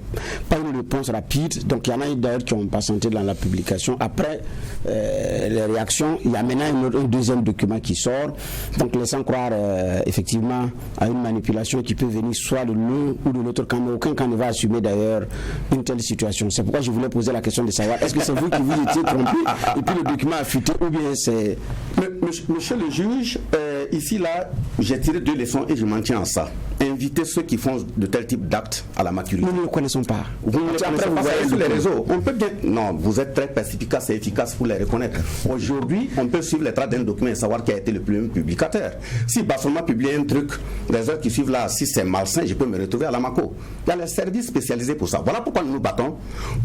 pas une réponse rapide. Donc il y en a eu d'ailleurs qui ont patienté dans la publication. Après les réactions, il y a maintenant un deuxième document qui sort, donc laissant croire effectivement à une manipulation qui peut venir soit de l'un ou de l'autre camp, mais aucun camp ne va assumer d'ailleurs une telle situation. C'est pourquoi je voulais poser la question de savoir, est-ce que c'est vous qui vous étiez trompé et puis le document a fuité, ou bien c'est... Monsieur le juge, ici là, j'ai tiré 2 leçons et je m'en tiens à ça. Inviter ceux qui font de tel type d'actes à la maturité. Nous ne le connaissons pas. Vous ne le connaissez pas sur les réseaux. On peut bien... Non, vous êtes très perspicace et efficace pour les reconnaître. Aujourd'hui, on peut suivre les traces d'un document et savoir qui a été le plus publicateur. Si Bassolma publie un truc, les heures qui suivent là, si c'est malsain, je peux me retrouver à la MACO. Il y a les services spécialisés pour ça. Voilà pourquoi nous nous battons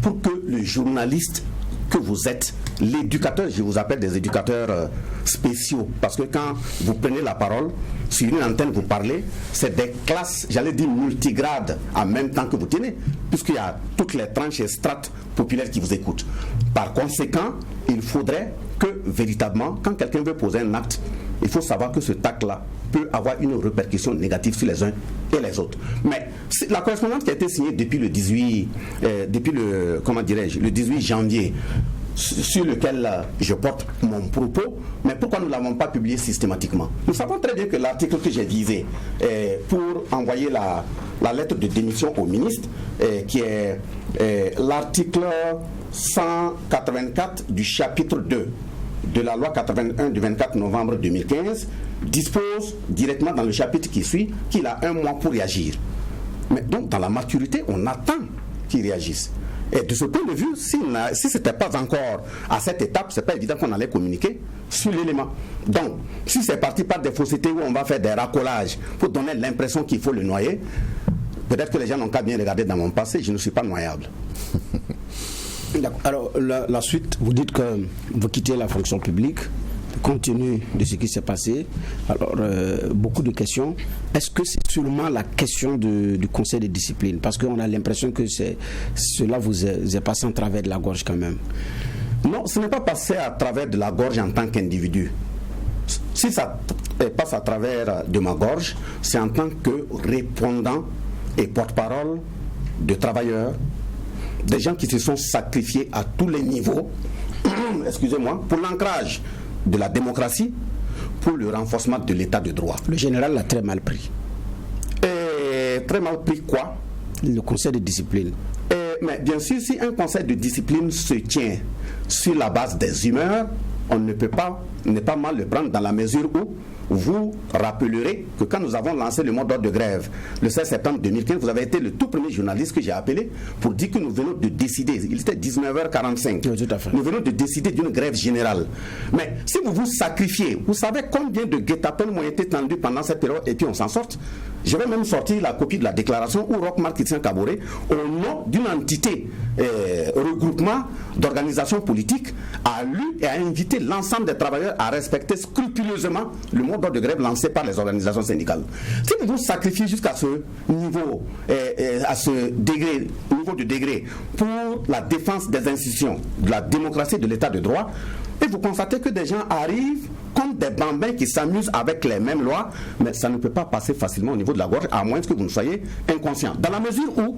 pour que le journaliste que vous êtes, l'éducateur, je vous appelle des éducateurs spéciaux, parce que quand vous prenez la parole, sur une antenne vous parlez, c'est des classes, j'allais dire multigrades, en même temps que vous tenez, puisqu'il y a toutes les tranches et strates populaires qui vous écoutent. Par conséquent, il faudrait que véritablement, quand quelqu'un veut poser un acte, il faut savoir que cet acte-là peut avoir une répercussion négative sur les uns et les autres. Mais la correspondance qui a été signée depuis le 18 janvier, sur lequel je porte mon propos, mais pourquoi nous ne l'avons pas publié systématiquement? Nous savons très bien que l'article que j'ai visé pour envoyer la lettre de démission au ministre, qui est l'article 184 du chapitre 2 de la loi 81 du 24 novembre 2015, dispose directement dans le chapitre qui suit qu'il a 1 mois pour réagir. Mais donc dans la maturité, on attend qu'il réagisse. Et de ce point de vue, si ce n'était pas encore à cette étape, ce n'est pas évident qu'on allait communiquer sur l'élément. Donc, si c'est parti par des faussetés où on va faire des racolages pour donner l'impression qu'il faut le noyer, Peut-être que les gens n'ont qu'à bien regarder dans mon passé, je ne suis pas noyable. D'accord. Alors, la suite, vous dites que vous quittez la fonction publique, compte tenu de ce qui s'est passé. Alors, beaucoup de questions. Est-ce que c'est seulement la question du conseil de discipline? Parce qu'on a l'impression que cela vous est passé en travers de la gorge quand même. Non, ce n'est pas passé à travers de la gorge en tant qu'individu. Si ça passe à travers de ma gorge, c'est en tant que répondant et porte-parole de travailleurs, des gens qui se sont sacrifiés à tous les niveaux, excusez-moi, pour l'ancrage de la démocratie, pour le renforcement de l'état de droit. Le général l'a très mal pris. Et très mal pris quoi? Le conseil de discipline. Mais bien sûr, si un conseil de discipline se tient sur la base des humeurs, on ne peut pas ne pas mal le prendre dans la mesure où vous rappellerez que quand nous avons lancé le mot d'ordre de grève le 16 septembre 2015, vous avez été le tout premier journaliste que j'ai appelé pour dire que nous venons de décider, il était 19h45, oui, tout à fait. Nous venons de décider d'une grève générale. Mais si vous vous sacrifiez, vous savez combien de guet-apens m'ont été tendus pendant cette période et puis on s'en sort. Je vais même sortir la copie de la déclaration où Roch Marc Christian Kaboré, au nom d'une entité regroupement d'organisations politiques, a lu et a invité l'ensemble des travailleurs à respecter scrupuleusement le mot d'ordre de grève lancé par les organisations syndicales. Si vous vous sacrifiez jusqu'à ce niveau, à ce degré, niveau de degré, pour la défense des institutions, de la démocratie, de l'état de droit, et vous constatez que des gens arrivent comme des bambins qui s'amusent avec les mêmes lois, mais ça ne peut pas passer facilement au niveau de la gorge, à moins que vous ne soyez inconscient. Dans la mesure où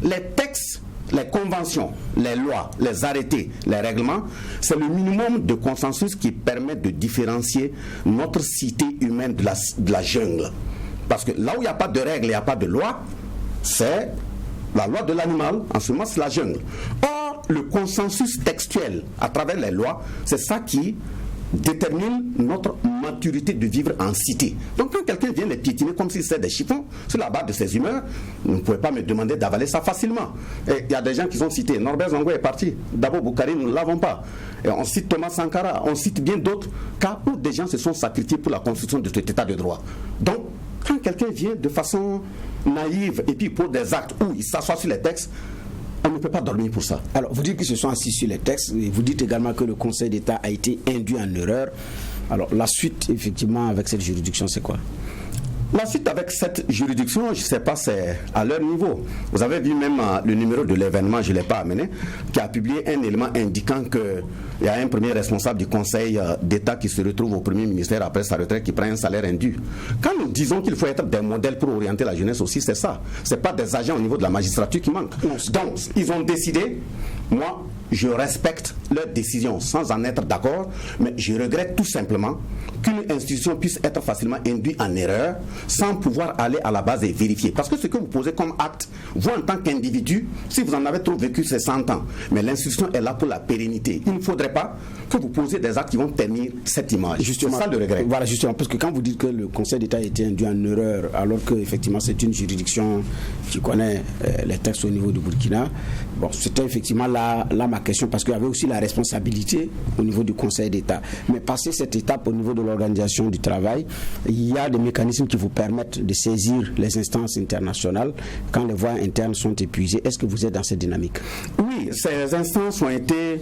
les textes, les conventions, les lois, les arrêtés, les règlements, c'est le minimum de consensus qui permet de différencier notre cité humaine de la jungle. Parce que là où il n'y a pas de règles, il n'y a pas de loi, c'est la loi de l'animal, en ce moment c'est la jungle. Or, le consensus textuel à travers les lois, c'est ça qui détermine notre maturité de vivre en cité. Donc quand quelqu'un vient les piétiner comme si c'était des chiffons sur la base de ses humeurs, vous ne pouvez pas me demander d'avaler ça facilement. Et il y a des gens qui sont cités. Norbert Zongo est parti. Dabo Boukari, nous ne l'avons pas. Et on cite Thomas Sankara, on cite bien d'autres cas où des gens se sont sacrifiés pour la construction de cet état de droit. Donc quand quelqu'un vient de façon naïve et puis pour des actes où il s'assoit sur les textes, on ne peut pas dormir pour ça. Alors, vous dites qu'ils se sont assis sur les textes, et vous dites également que le Conseil d'État a été induit en erreur. Alors, la suite, effectivement, avec cette juridiction, c'est quoi? La suite avec cette juridiction, je ne sais pas, c'est à leur niveau. Vous avez vu même le numéro de l'événement, je ne l'ai pas amené, qui a publié un élément indiquant qu'il y a un premier responsable du Conseil d'État qui se retrouve au premier ministère après sa retraite, qui prend un salaire indu. Quand nous disons qu'il faut être des modèles pour orienter la jeunesse aussi, c'est ça. Ce n'est pas des agents au niveau de la magistrature qui manquent. Donc, ils ont décidé, moi, je respecte leur décision sans en être d'accord, mais je regrette tout simplement qu'une institution puisse être facilement induite en erreur sans pouvoir aller à la base et vérifier. Parce que ce que vous posez comme acte, vous en tant qu'individu, si vous en avez trop vécu, c'est 100 ans. Mais l'institution est là pour la pérennité. Il ne faudrait pas que vous posiez des actes qui vont ternir cette image. Justement, c'est ça le regret. Voilà, justement, parce que quand vous dites que le Conseil d'État a été induit en erreur, alors que effectivement c'est une juridiction qui connaît les textes au niveau du Burkina, bon, c'était effectivement là ma question, parce qu'il y avait aussi la responsabilité au niveau du Conseil d'État. Mais passer cette étape au niveau de l'organisation du travail, il y a des mécanismes qui vous permettent de saisir les instances internationales quand les voies internes sont épuisées. Est-ce que vous êtes dans cette dynamique? Oui, ces instances ont été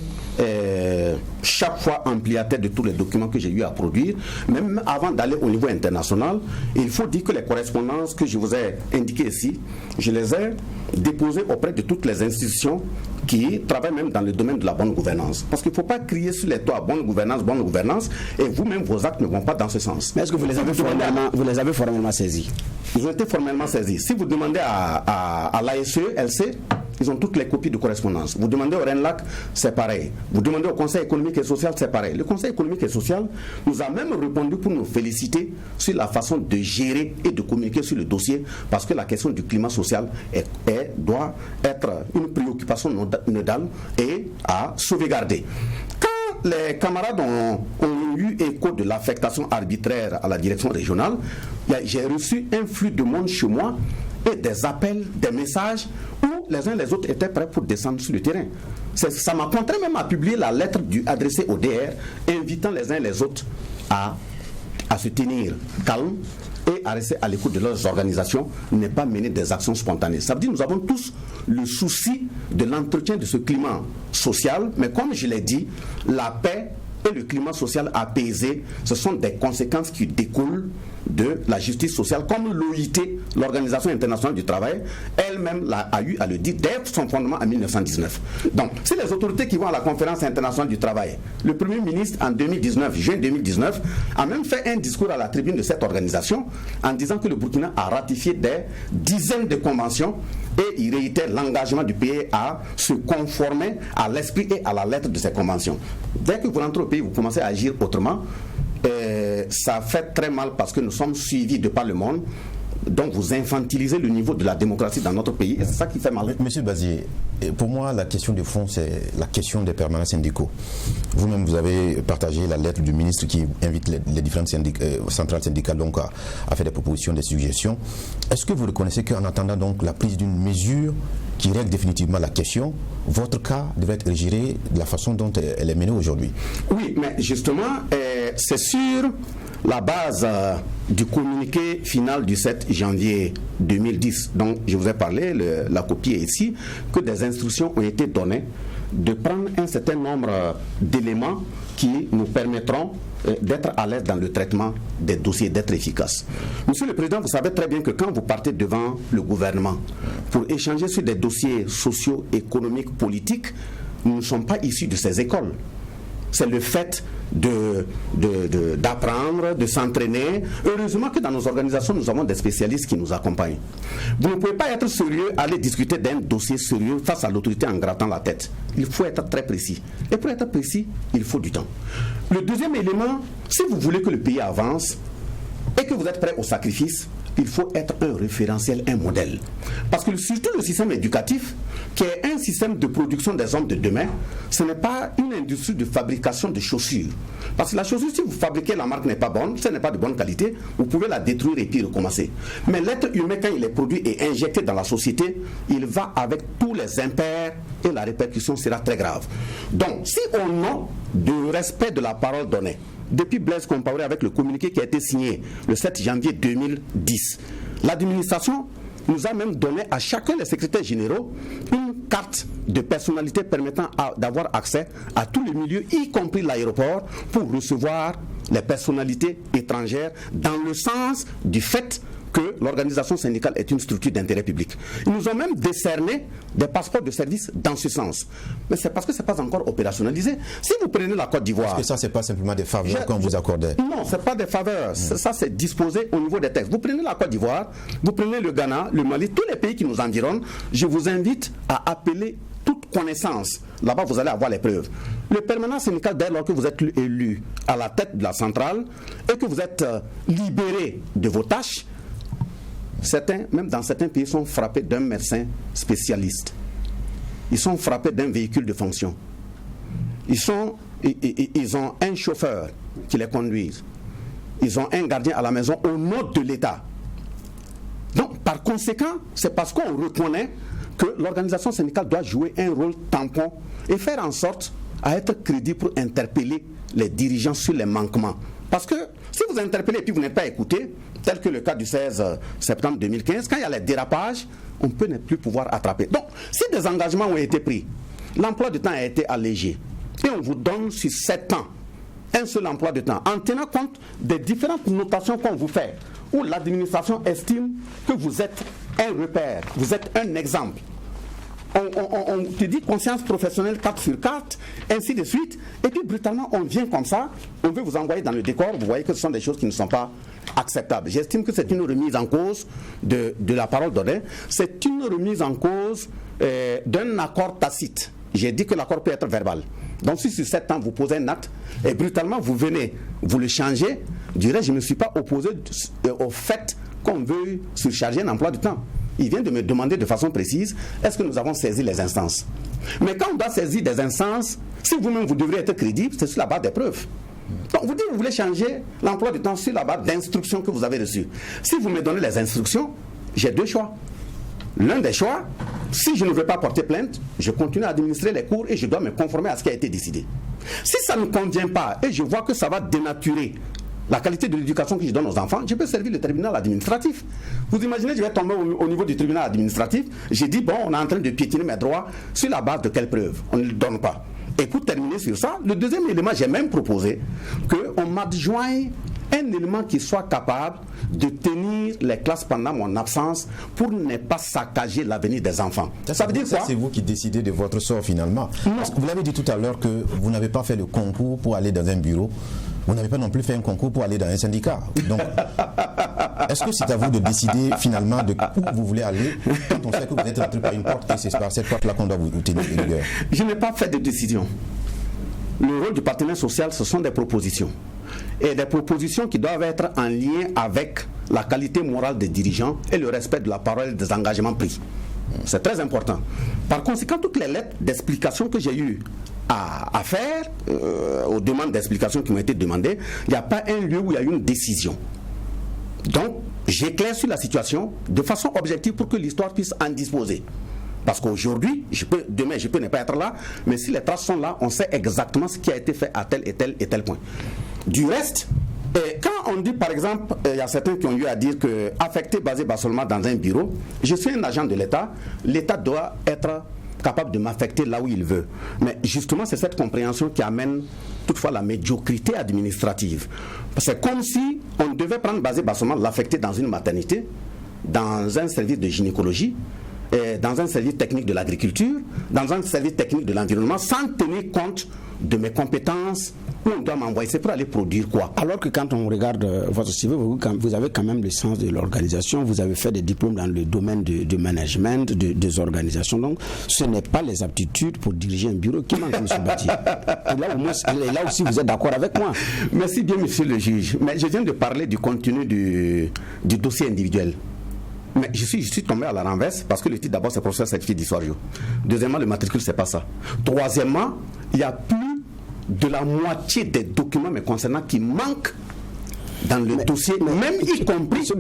chaque fois ampliataires de tous les documents que j'ai eu à produire. Même avant d'aller au niveau international, il faut dire que les correspondances que je vous ai indiquées ici, je les ai déposées auprès de toutes les institutions qui travaillent même dans le domaine de la bonne gouvernance. Parce qu'il ne faut pas crier sur les toits bonne gouvernance, et vous-même, vos actes ne vont pas dans ce sens. Mais est-ce que vous les avez formellement saisis? Ils ont été formellement saisis. Si vous demandez à l'ASE, LC, ils ont toutes les copies de correspondance. Vous demandez au RENLAC, c'est pareil. Vous demandez au Conseil économique et social, c'est pareil. Le Conseil économique et social nous a même répondu pour nous féliciter sur la façon de gérer et de communiquer sur le dossier, parce que la question du climat social doit être une préoccupation nodale et à sauvegarder. Quand les camarades ont eu écho de l'affectation arbitraire à la direction régionale, j'ai reçu un flux de monde chez moi et des appels, des messages où les uns et les autres étaient prêts pour descendre sur le terrain. Ça m'a contraint même à publier la lettre adressée au DR, invitant les uns et les autres à se tenir calmes et à rester à l'écoute de leurs organisations, n'est pas mener des actions spontanées. Ça veut dire que nous avons tous le souci de l'entretien de ce climat social, mais comme je l'ai dit, la paix et le climat social apaisé, ce sont des conséquences qui découlent de la justice sociale, comme l'OIT, l'Organisation internationale du travail, elle-même a eu à le dire dès son fondement en 1919. Donc, c'est les autorités qui vont à la conférence internationale du travail. Le Premier ministre, en 2019, juin 2019, a même fait un discours à la tribune de cette organisation en disant que le Burkina a ratifié des dizaines de conventions et il réitère l'engagement du pays à se conformer à l'esprit et à la lettre de ces conventions. Dès que vous rentrez au pays, vous commencez à agir autrement. Ça fait très mal parce que nous sommes suivis de par le monde. Donc vous infantilisez le niveau de la démocratie dans notre pays et c'est ça qui fait mal. Monsieur Bazier, pour moi la question de fond c'est la question des permanents syndicaux. Vous-même vous avez partagé la lettre du ministre qui invite les différentes centrales syndicales donc à faire des propositions, des suggestions. Est-ce que vous reconnaissez qu'en attendant donc la prise d'une mesure qui règle définitivement la question, votre cas devrait être géré de la façon dont elle est menée aujourd'hui? Oui, mais justement, c'est sur la base du communiqué final du 7 janvier 2010, dont je vous ai parlé, la copie est ici, que des instructions ont été données de prendre un certain nombre d'éléments qui nous permettront d'être à l'aise dans le traitement des dossiers, d'être efficaces. Monsieur le Président, vous savez très bien que quand vous partez devant le gouvernement pour échanger sur des dossiers sociaux, économiques, politiques, nous ne sommes pas issus de ces écoles. C'est le fait d'apprendre, de s'entraîner. Heureusement que dans nos organisations, nous avons des spécialistes qui nous accompagnent. Vous ne pouvez pas être sérieux, aller discuter d'un dossier sérieux face à l'autorité en grattant la tête. Il faut être très précis. Et pour être précis, il faut du temps. Le deuxième élément, si vous voulez que le pays avance et que vous êtes prêt au sacrifice, il faut être un référentiel, un modèle. Parce que surtout le système éducatif, qui est un système de production des hommes de demain, ce n'est pas une industrie de fabrication de chaussures. Parce que la chaussure, si vous fabriquez, la marque n'est pas bonne, ce n'est pas de bonne qualité, vous pouvez la détruire et puis recommencer. Mais l'être humain, quand il est produit et injecté dans la société, il va avec tous les impairs et la répercussion sera très grave. Donc, si au nom du respect de la parole donnée, depuis Blaise Compaoré avec le communiqué qui a été signé le 7 janvier 2010, l'administration nous a même donné à chacun des secrétaires généraux une carte de personnalité permettant d'avoir accès à tous les milieux, y compris l'aéroport, pour recevoir les personnalités étrangères dans le sens du fait que l'organisation syndicale est une structure d'intérêt public. Ils nous ont même décerné des passeports de service dans ce sens. Mais c'est parce que ce n'est pas encore opérationnalisé. Si vous prenez la Côte d'Ivoire... Est-ce que ça, ce n'est pas simplement des faveurs qu'on vous accordait? Non, ce n'est pas des faveurs. Ça, c'est disposé au niveau des textes. Vous prenez la Côte d'Ivoire, vous prenez le Ghana, le Mali, tous les pays qui nous environnent. Je vous invite à appeler toute connaissance. Là-bas, vous allez avoir les preuves. Le permanent syndical, dès lors que vous êtes élu à la tête de la centrale et que vous êtes libéré de vos tâches, certains, même dans certains pays, sont frappés d'un médecin spécialiste. Ils sont frappés d'un véhicule de fonction. Ils ont un chauffeur qui les conduit. Ils ont un gardien à la maison au nom de l'État. Donc, par conséquent, c'est parce qu'on reconnaît que l'organisation syndicale doit jouer un rôle tampon et faire en sorte à être crédible pour interpeller les dirigeants sur les manquements. Parce que si vous interpellez et puis vous n'êtes pas écouté, tel que le cas du 16 septembre 2015, quand il y a les dérapages, on peut ne plus pouvoir attraper. Donc, si des engagements ont été pris, l'emploi du temps a été allégé, et on vous donne sur 7 ans un seul emploi de temps, en tenant compte des différentes notations qu'on vous fait, où l'administration estime que vous êtes un repère, vous êtes un exemple. On te dit conscience professionnelle 4 sur 4, ainsi de suite, et puis brutalement on vient comme ça, on veut vous envoyer dans le décor, vous voyez que ce sont des choses qui ne sont pas acceptables. J'estime que c'est une remise en cause de la parole donnée, c'est une remise en cause d'un accord tacite. J'ai dit que l'accord peut être verbal. Donc si sur 7 ans vous posez un acte, et brutalement vous venez, vous le changez, je dirais je ne me suis pas opposé au fait qu'on veut surcharger un emploi du temps. Il vient de me demander de façon précise, est-ce que nous avons saisi les instances? Mais quand on doit saisir des instances, si vous-même vous devrez être crédible, c'est sur la base des preuves. Donc vous dites que vous voulez changer l'emploi du temps sur la base d'instructions que vous avez reçues. Si vous me donnez les instructions, j'ai 2 choix. L'un des choix, si je ne veux pas porter plainte, je continue à administrer les cours et je dois me conformer à ce qui a été décidé. Si ça ne convient pas et je vois que ça va dénaturer la qualité de l'éducation que je donne aux enfants, je peux servir le tribunal administratif. Vous imaginez, je vais tomber au niveau du tribunal administratif, j'ai dit, bon, on est en train de piétiner mes droits, sur la base de quelle preuve? On ne le donne pas. Et pour terminer sur ça, le deuxième élément, j'ai même proposé qu'on m'adjoigne un élément qui soit capable de tenir les classes pendant mon absence pour ne pas saccager l'avenir des enfants. Ça veut dire quoi? C'est vous qui décidez de votre sort finalement. Parce que vous l'avez dit tout à l'heure que vous n'avez pas fait le concours pour aller dans un bureau. Vous n'avez pas non plus fait un concours pour aller dans un syndicat. Donc, est-ce que c'est à vous de décider finalement de où vous voulez aller quand on sait que vous êtes entré par une porte et c'est par cette porte-là qu'on doit vous tenir rigueur? Je n'ai pas fait de décision. Le rôle du partenaire social, ce sont des propositions. Et des propositions qui doivent être en lien avec la qualité morale des dirigeants et le respect de la parole et des engagements pris. C'est très important. Par conséquent, toutes les lettres d'explication que j'ai eues à faire, aux demandes d'explication qui m'ont été demandées, il n'y a pas un lieu où il y a eu une décision. Donc, j'éclaire sur la situation de façon objective pour que l'histoire puisse en disposer. Parce qu'aujourd'hui, demain, je peux ne pas être là, mais si les traces sont là, on sait exactement ce qui a été fait à tel et tel et tel point. Du reste, quand on dit par exemple, il y a certains qui ont eu à dire que affecté, basé seulement dans un bureau, je suis un agent de l'État, l'État doit être capable de m'affecter là où il veut. Mais justement, c'est cette compréhension qui amène toutefois la médiocrité administrative. C'est comme si on devait prendre basé seulement l'affecter dans une maternité, dans un service de gynécologie, dans un service technique de l'agriculture, dans un service technique de l'environnement, sans tenir compte de mes compétences, où on doit m'envoyer, c'est pour aller produire quoi? Alors que quand on regarde votre CV, vous avez quand même le sens de l'organisation, vous avez fait des diplômes dans le domaine de management, des organisations, donc ce n'est pas les aptitudes pour diriger un bureau qui manquent, M. Bati. Et là aussi, vous êtes d'accord avec moi? Merci bien, monsieur le juge. Mais je viens de parler du contenu du dossier individuel. Mais je suis tombé à la renverse parce que le titre d'abord c'est professeur certifié d'histoire géo. Deuxièmement, le matricule c'est pas ça. Troisièmement, il y a plus de la moitié des documents me concernant qui manquent dans le dossier, même y compris. Ce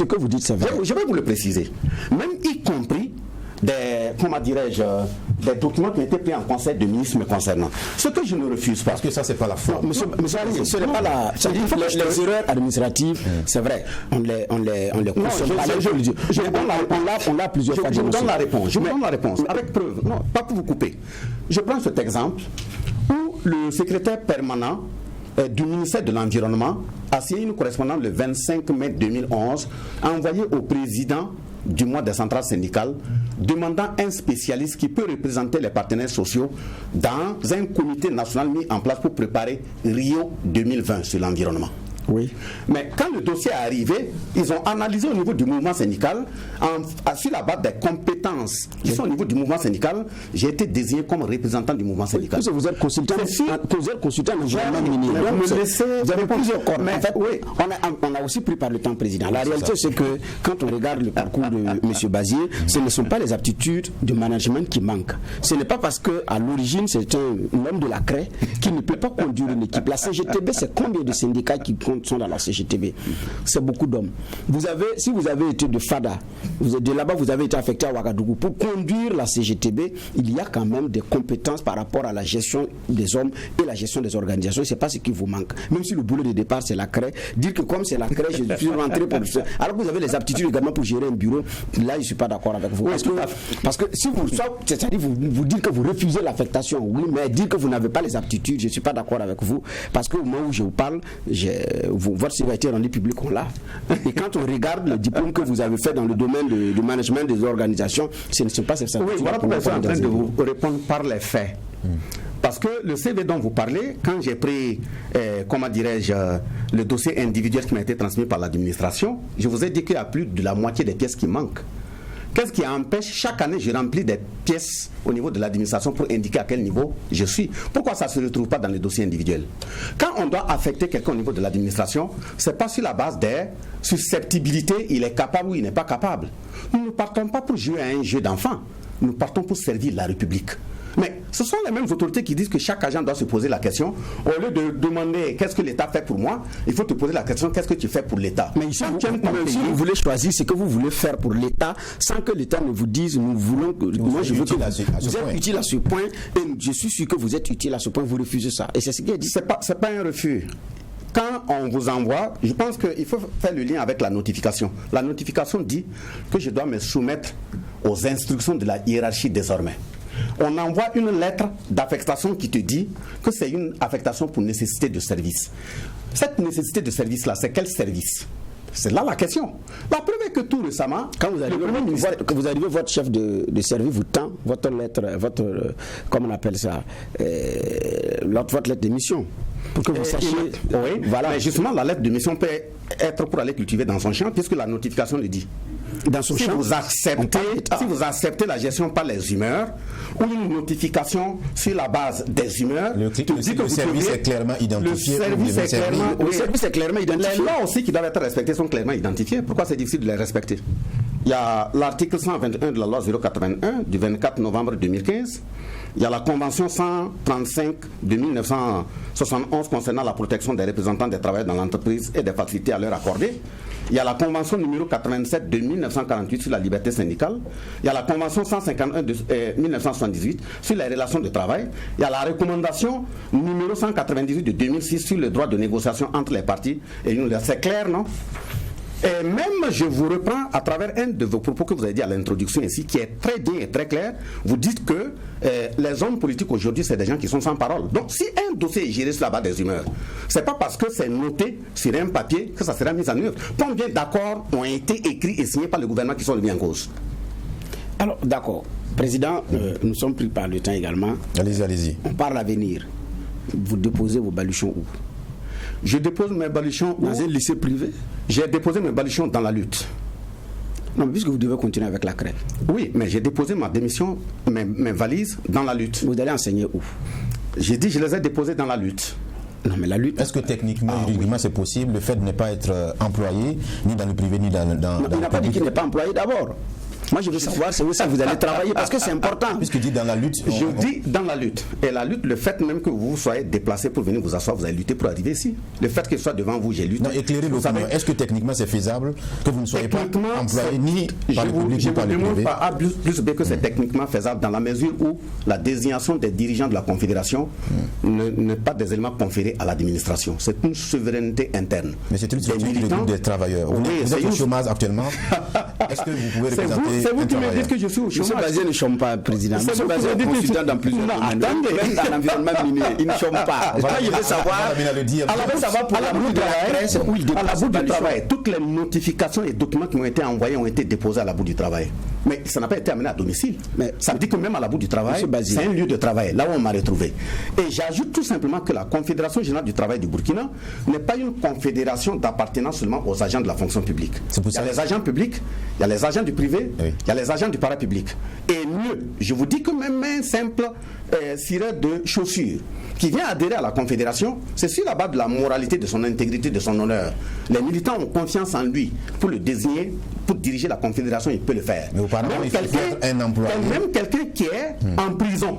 que vous dites, c'est vrai. Je vais vous le préciser. Même y compris des documents qui ont été pris en conseil de ministre me concernant. Ce que je ne refuse pas. Parce que ça, c'est pas la foi. Monsieur, ce n'est pas la. Les erreurs administratives, c'est vrai. On les consomme. On l'a plusieurs fois. Je vous donne la réponse. Avec preuve. Non, pas pour vous couper. Je prends cet exemple où le secrétaire permanent du ministère de l'Environnement a signé une correspondance le 25 mai 2011 envoyée au président du mois des centrales syndicales demandant un spécialiste qui peut représenter les partenaires sociaux dans un comité national mis en place pour préparer Rio 2020 sur l'environnement. Oui. Mais quand le dossier est arrivé, ils ont analysé au niveau du mouvement syndical, sur la base des compétences qui sont au niveau du mouvement syndical. J'ai été désigné comme représentant du mouvement syndical. Oui, vous êtes consultant en environnement minier. Vous avez plusieurs corps. Mais en fait, oui, on a aussi pris par le temps président. La réalité, c'est que quand on regarde le parcours de M. Bazier, ce ne sont pas les aptitudes de management qui manquent. Ce n'est pas parce qu'à l'origine, c'est un homme de la craie qui ne peut pas conduire une équipe. La CGTB, c'est combien de syndicats qui sont dans la CGTB? C'est beaucoup d'hommes. Si vous avez été de FADA, de là-bas vous avez été affecté à Ouagadougou, pour conduire la CGTB, il y a quand même des compétences par rapport à la gestion des hommes et la gestion des organisations. C'est pas ce qui vous manque. Même si le boulot de départ c'est la craie, dire que comme c'est la craie, je suis rentré pour ça. Alors que vous avez les aptitudes également pour gérer un bureau, là je suis pas d'accord avec vous. Parce que si vous, c'est-à-dire vous dites que vous refusez l'affectation, oui, mais dire que vous n'avez pas les aptitudes, je suis pas d'accord avec vous. Parce qu'au moment où je vous parle, votre CV a été rendu public, on l'a. Et quand on regarde le diplôme que vous avez fait dans le domaine du management des organisations, ce ne sont pas ces certificats. Oui, voilà pourquoi je suis en train de vous répondre par les faits. Parce que le CV dont vous parlez, quand j'ai pris, le dossier individuel qui m'a été transmis par l'administration, je vous ai dit qu'il y a plus de la moitié des pièces qui manquent. Qu'est-ce qui empêche? Chaque année, je remplis des pièces au niveau de l'administration pour indiquer à quel niveau je suis. Pourquoi ça ne se retrouve pas dans les dossiers individuels? Quand on doit affecter quelqu'un au niveau de l'administration, ce n'est pas sur la base des susceptibilités, il est capable ou il n'est pas capable. Nous ne partons pas pour jouer à un jeu d'enfant. Nous partons pour servir la République. Mais ce sont les mêmes autorités qui disent que chaque agent doit se poser la question. Au lieu de demander qu'est-ce que l'État fait pour moi, il faut te poser la question qu'est-ce que tu fais pour l'État. Mais ici, si vous voulez choisir ce que vous voulez faire pour l'État, sans que l'État ne vous dise nous voulons que moi je veux que vous êtes utile à ce point et je suis sûr que vous êtes utile à ce point, vous refusez ça. Et c'est ce qui est dit. C'est pas un refus. quand on vous envoie, je pense qu'il faut faire le lien avec la notification. La notification dit que je dois me soumettre aux instructions de la hiérarchie désormais. On envoie une lettre d'affectation qui te dit que c'est une affectation pour nécessité de service. Cette nécessité de service-là, c'est quel service? C'est là la question. La preuve est que tout récemment, quand vous arrivez, votre chef de service vous tend votre lettre, comment on appelle ça, votre lettre de mission. Pour que vous sachiez. Oui, voilà. Mais justement, la lettre de mission peut être pour aller cultiver dans son champ, puisque la notification le dit. Dans son champ, si vous acceptez la gestion par les humeurs, ou une notification sur la base des humeurs, le service est clairement identifié. Le service est clairement identifié. Les lois aussi qui doivent être respectées sont clairement identifiées. Pourquoi c'est difficile de les respecter? Il y a l'article 121 de la loi 081 du 24 novembre 2015. Il y a la convention 135 de 1971 concernant la protection des représentants des travailleurs dans l'entreprise et des facilités à leur accorder. Il y a la convention numéro 87 de 1948 sur la liberté syndicale. Il y a la convention 151 de 1978 sur les relations de travail. Il y a la recommandation numéro 198 de 2006 sur le droit de négociation entre les parties. Et c'est clair, non? Et même, je vous reprends à travers un de vos propos que vous avez dit à l'introduction ici, qui est très bien et très clair. Vous dites que les hommes politiques aujourd'hui, c'est des gens qui sont sans parole. Donc, si un dossier est géré sur la base des humeurs, c'est pas parce que c'est noté sur un papier que ça sera mis en œuvre. Combien d'accords ont été écrits et signés par le gouvernement qui sont remis en cause? Alors, d'accord. Président, nous sommes pris par le temps également. Allez-y. On parle à venir. Vous déposez vos baluchons où? Je dépose mes baluchons dans un lycée privé. J'ai déposé mes baluchons dans la lutte. Non, mais puisque vous devez continuer avec la crève. Oui, mais j'ai déposé ma démission, mes valises dans la lutte. Vous allez enseigner où? J'ai dit je les ai déposées dans la lutte. Non, mais la lutte. Est-ce que techniquement, juridiquement, c'est possible? Le fait de ne pas être employé, ni dans le privé, ni dans non, il n'a pas dit qu'il n'est pas employé d'abord. Moi, je veux savoir, c'est où ça vous allez travailler parce que c'est important. Puisque dit dans la lutte. Je dis dans la lutte. Et la lutte, le fait même que vous soyez déplacé pour venir vous asseoir, vous avez lutté pour arriver ici. Le fait que je sois devant vous, j'ai lutté. Non, éclairez l'opinion. Est-ce que techniquement c'est faisable que vous ne soyez pas employé ni par le public ni par le privé? Je ne demande pas plus bien que c'est techniquement faisable dans la mesure où la désignation des dirigeants de la Confédération n'est pas des éléments conférés à l'administration. C'est une souveraineté interne. Mais c'est une structure du groupe des travailleurs. Vous êtes au chômage actuellement. Est-ce que vous pouvez représenter? C'est vous qui me dites que je suis au chômage. M. Bazier ne chôme pas, président. M. Bazier est consultant dans plusieurs domaines. Même dans l'environnement minier, il ne chôme pas. Moi, je veux savoir, pour la bout de travail, où il dépasse. À la bout du travail, toutes les notifications et documents qui m'ont été envoyés ont été déposés à la bout du travail. Mais ça n'a pas été amené à domicile. Mais ça veut dire que même à la bout du travail, c'est un lieu de travail, là où on m'a retrouvé. Et j'ajoute tout simplement que la Confédération générale du travail du Burkina n'est pas une confédération d'appartenance seulement aux agents de la fonction publique. Il y a les agents publics, il y a les agents du privé, il y a les agents du parapublic. Et mieux, je vous dis que même un simple cireur de chaussures qui vient adhérer à la Confédération, c'est sur la base de la moralité, de son intégrité, de son honneur. Les militants ont confiance en lui pour le désigner, pour diriger la Confédération, il peut le faire. Mais auparavant, il faut être un employé. Même quelqu'un qui est en prison,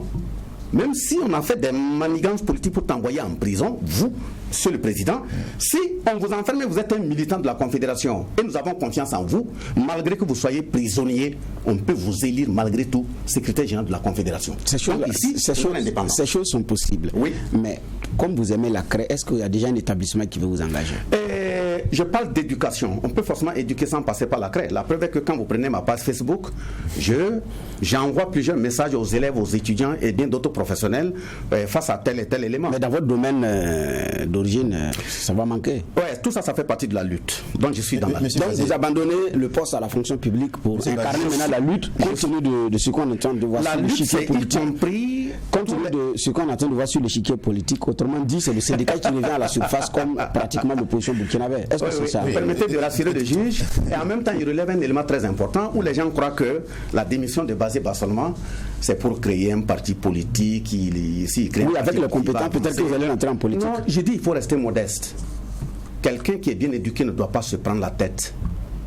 même si on a fait des manigances politiques pour t'envoyer en prison, vous, Monsieur le Président, si on vous enferme et vous êtes un militant de la Confédération et nous avons confiance en vous, malgré que vous soyez prisonnier, on peut vous élire malgré tout secrétaire général de la Confédération. Ces choses sont possibles. Oui. Mais comme vous aimez la CRE, est-ce qu'il y a déjà un établissement qui veut vous engager? Je parle d'éducation. On peut forcément éduquer sans passer par la CRE. La preuve est que quand vous prenez ma page Facebook, j'envoie plusieurs messages aux élèves, aux étudiants et bien d'autres professionnels face à tel et tel élément. Mais dans votre domaine d'origine, ça va manquer. Oui, tout ça, ça fait partie de la lutte. Donc je suis dans la lutte. Donc vous abandonnez le poste à la fonction publique pour incarner maintenant la lutte, compte tenu de ce qu'on entend de voir sur l'échiquier politique. Compte tenu de ce qu'on entend de voir sur l'échiquier politique, autrement dit, c'est le syndicat qui revient à la surface comme pratiquement l'opposition burkinabé. Est-ce que c'est ça? Permettez de rassurer le juge. Et en même temps, il relève un élément très important où les gens croient que la démission de Bazier Bassolman, c'est pour créer un parti politique. Oui, avec les compétences, peut-être que vous allez entrer en politique. Non, je dis il faut rester modeste. Quelqu'un qui est bien éduqué ne doit pas se prendre la tête.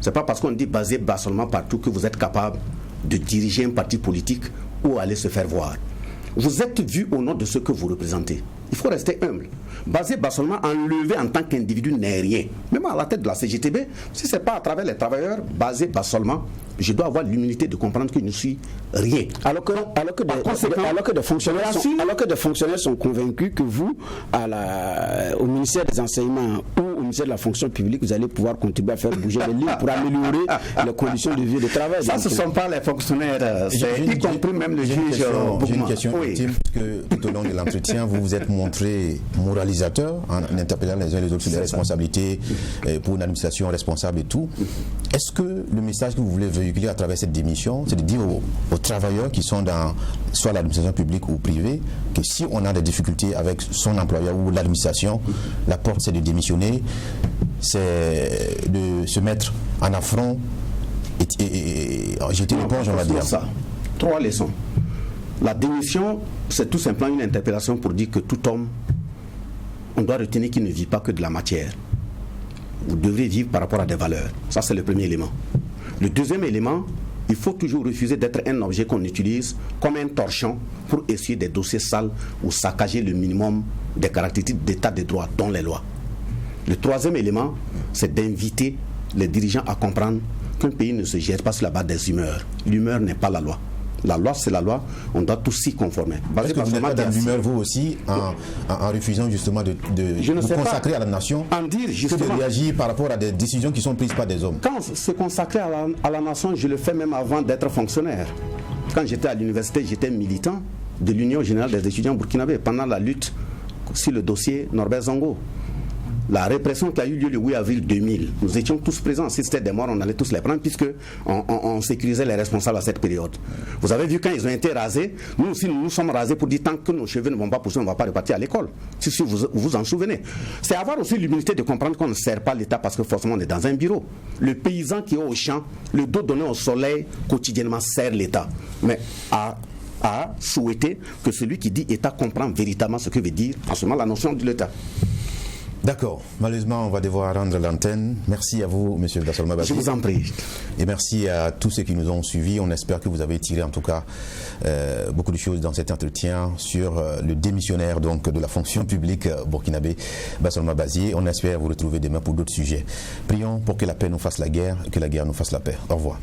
C'est pas parce qu'on dit Bazier Bassolman partout que vous êtes capable de diriger un parti politique ou aller se faire voir. Vous êtes vu au nom de ce que vous représentez. Il faut rester humble. Bazier Bassolman, enlevé en tant qu'individu n'est rien. Même à la tête de la CGTB, si ce n'est pas à travers les travailleurs, Bazier Bassolman je dois avoir l'humilité de comprendre que je ne suis rien. Alors que des fonctionnaires sont convaincus que vous, au ministère des Enseignements ou au ministère de la Fonction publique, vous allez pouvoir contribuer à faire bouger les lignes pour améliorer les conditions de vie et de travail. Ça, ce ne sont pas les fonctionnaires, y compris même le juge. J'ai une question ultime, que tout au long de l'entretien, vous vous êtes montré moralisateur en interpellant les uns et les autres sur les responsabilités pour une administration responsable et tout. Est-ce que le message que vous voulez véhiculer à travers cette démission, c'est de dire aux travailleurs qui sont dans soit l'administration publique ou privée, que si on a des difficultés avec son employeur ou l'administration, la porte c'est de démissionner, c'est de se mettre en affront et jeter l'éponge, on va dire. Ça. 3 leçons. La démission, c'est tout simplement une interpellation pour dire que tout homme, on doit retenir qu'il ne vit pas que de la matière. Vous devrez vivre par rapport à des valeurs. Ça, c'est le premier élément. Le deuxième élément, il faut toujours refuser d'être un objet qu'on utilise comme un torchon pour essuyer des dossiers sales ou saccager le minimum des caractéristiques d'état de droit, dont les lois. Le troisième élément, c'est d'inviter les dirigeants à comprendre qu'un pays ne se gère pas sur la base des humeurs. L'humeur n'est pas la loi. La loi, c'est la loi, on doit tous s'y conformer. Est-ce que vous n'êtes pas dans l'humeur, vous aussi, en refusant justement de vous consacrer à la nation, que de réagir par rapport à des décisions qui sont prises par des hommes? Quand se consacrer à la nation, je le fais même avant d'être fonctionnaire. Quand j'étais à l'université, j'étais militant de l'Union générale des étudiants burkinabés pendant la lutte sur le dossier Norbert Zongo. La répression qui a eu lieu le 8 avril 2000, nous étions tous présents. Si c'était des morts, on allait tous les prendre puisque on sécurisait les responsables à cette période. Vous avez vu quand ils ont été rasés, nous aussi nous sommes rasés pour dire tant que nos cheveux ne vont pas pousser, on ne va pas repartir à l'école. Si vous vous en souvenez. C'est avoir aussi l'humilité de comprendre qu'on ne sert pas l'État parce que forcément on est dans un bureau. Le paysan qui est au champ, le dos donné au soleil, quotidiennement sert l'État. Mais à souhaiter que celui qui dit État comprend véritablement ce que veut dire en ce moment la notion de l'État. D'accord. Malheureusement, on va devoir rendre l'antenne. Merci à vous, M. Bassalma Bazié. Je vous en prie. Et merci à tous ceux qui nous ont suivis. On espère que vous avez tiré en tout cas beaucoup de choses dans cet entretien sur le démissionnaire donc, de la fonction publique burkinabé, Bassalma Bazié. On espère vous retrouver demain pour d'autres sujets. Prions pour que la paix nous fasse la guerre et que la guerre nous fasse la paix. Au revoir.